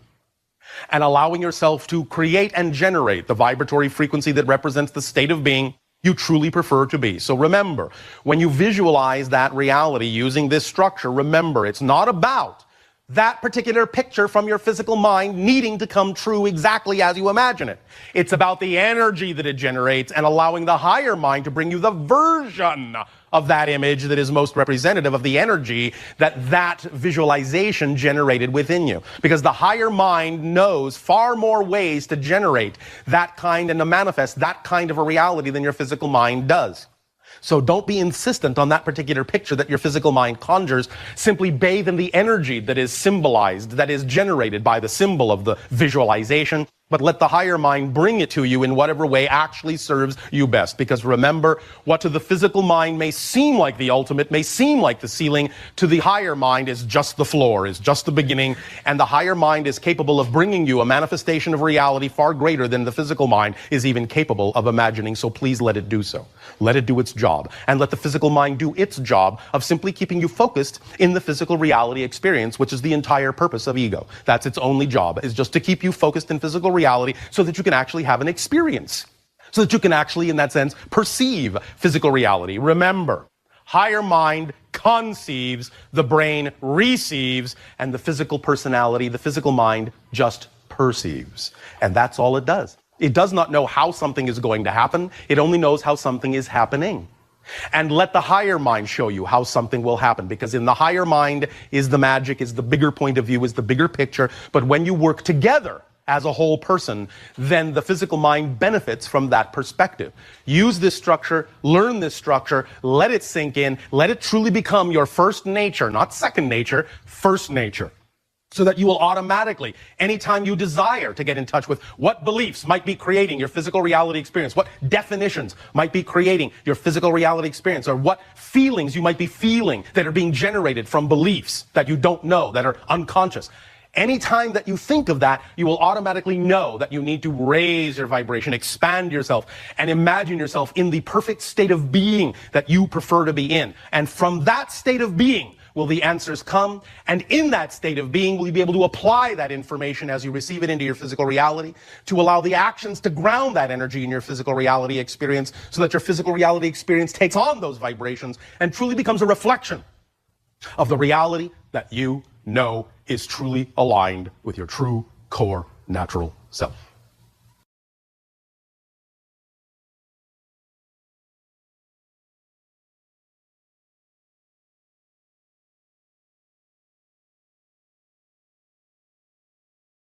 And allowing yourself to create and generate the vibratory frequency that represents the state of being you truly prefer to be. So remember, when you visualize that reality using this structure, remember, it's not about that particular picture from your physical mind needing to come true exactly as you imagine it. It's about the energy that it generates and allowing the higher mind to bring you the version of that image that is most representative of the energy that visualization generated within you. Because the higher mind knows far more ways to generate that kind and to manifest that kind of a reality than your physical mind does. So don't be insistent on that particular picture that your physical mind conjures. Simply bathe in the energy that is symbolized, that is generated by the symbol of the visualization. But let the higher mind bring it to you in whatever way actually serves you best. Because remember, what to the physical mind may seem like the ultimate, may seem like the ceiling, to the higher mind is just the floor, is just the beginning. And the higher mind is capable of bringing you a manifestation of reality far greater than the physical mind is even capable of imagining. So please let it do so. Let it do its job. And let the physical mind do its job of simply keeping you focused in the physical reality experience, which is the entire purpose of ego. That's its only job, is just to keep you focused in physical reality so that you can actually have an experience, so that you can actually, in that sense, perceive physical reality. Remember, higher mind conceives, the brain receives, and the physical personality, the physical mind, just perceives. And that's all it does. It does not know how something is going to happen. It only knows how something is happening. And let the higher mind show you how something will happen, because in the higher mind is the magic, is the bigger point of view, is the bigger picture. But when you work together as a whole person, then the physical mind benefits from that perspective. Use this structure, learn this structure, let it sink in, let it truly become your first nature, not second nature, first nature. So that you will automatically, anytime you desire to get in touch with what beliefs might be creating your physical reality experience, what definitions might be creating your physical reality experience, or what feelings you might be feeling that are being generated from beliefs that you don't know, that are unconscious. Anytime that you think of that, you will automatically know that you need to raise your vibration, expand yourself, and imagine yourself in the perfect state of being that you prefer to be in. And from that state of being will the answers come, and in that state of being will you be able to apply that information as you receive it into your physical reality to allow the actions to ground that energy in your physical reality experience, so that your physical reality experience takes on those vibrations and truly becomes a reflection of the reality that you know is truly aligned with your true core natural self.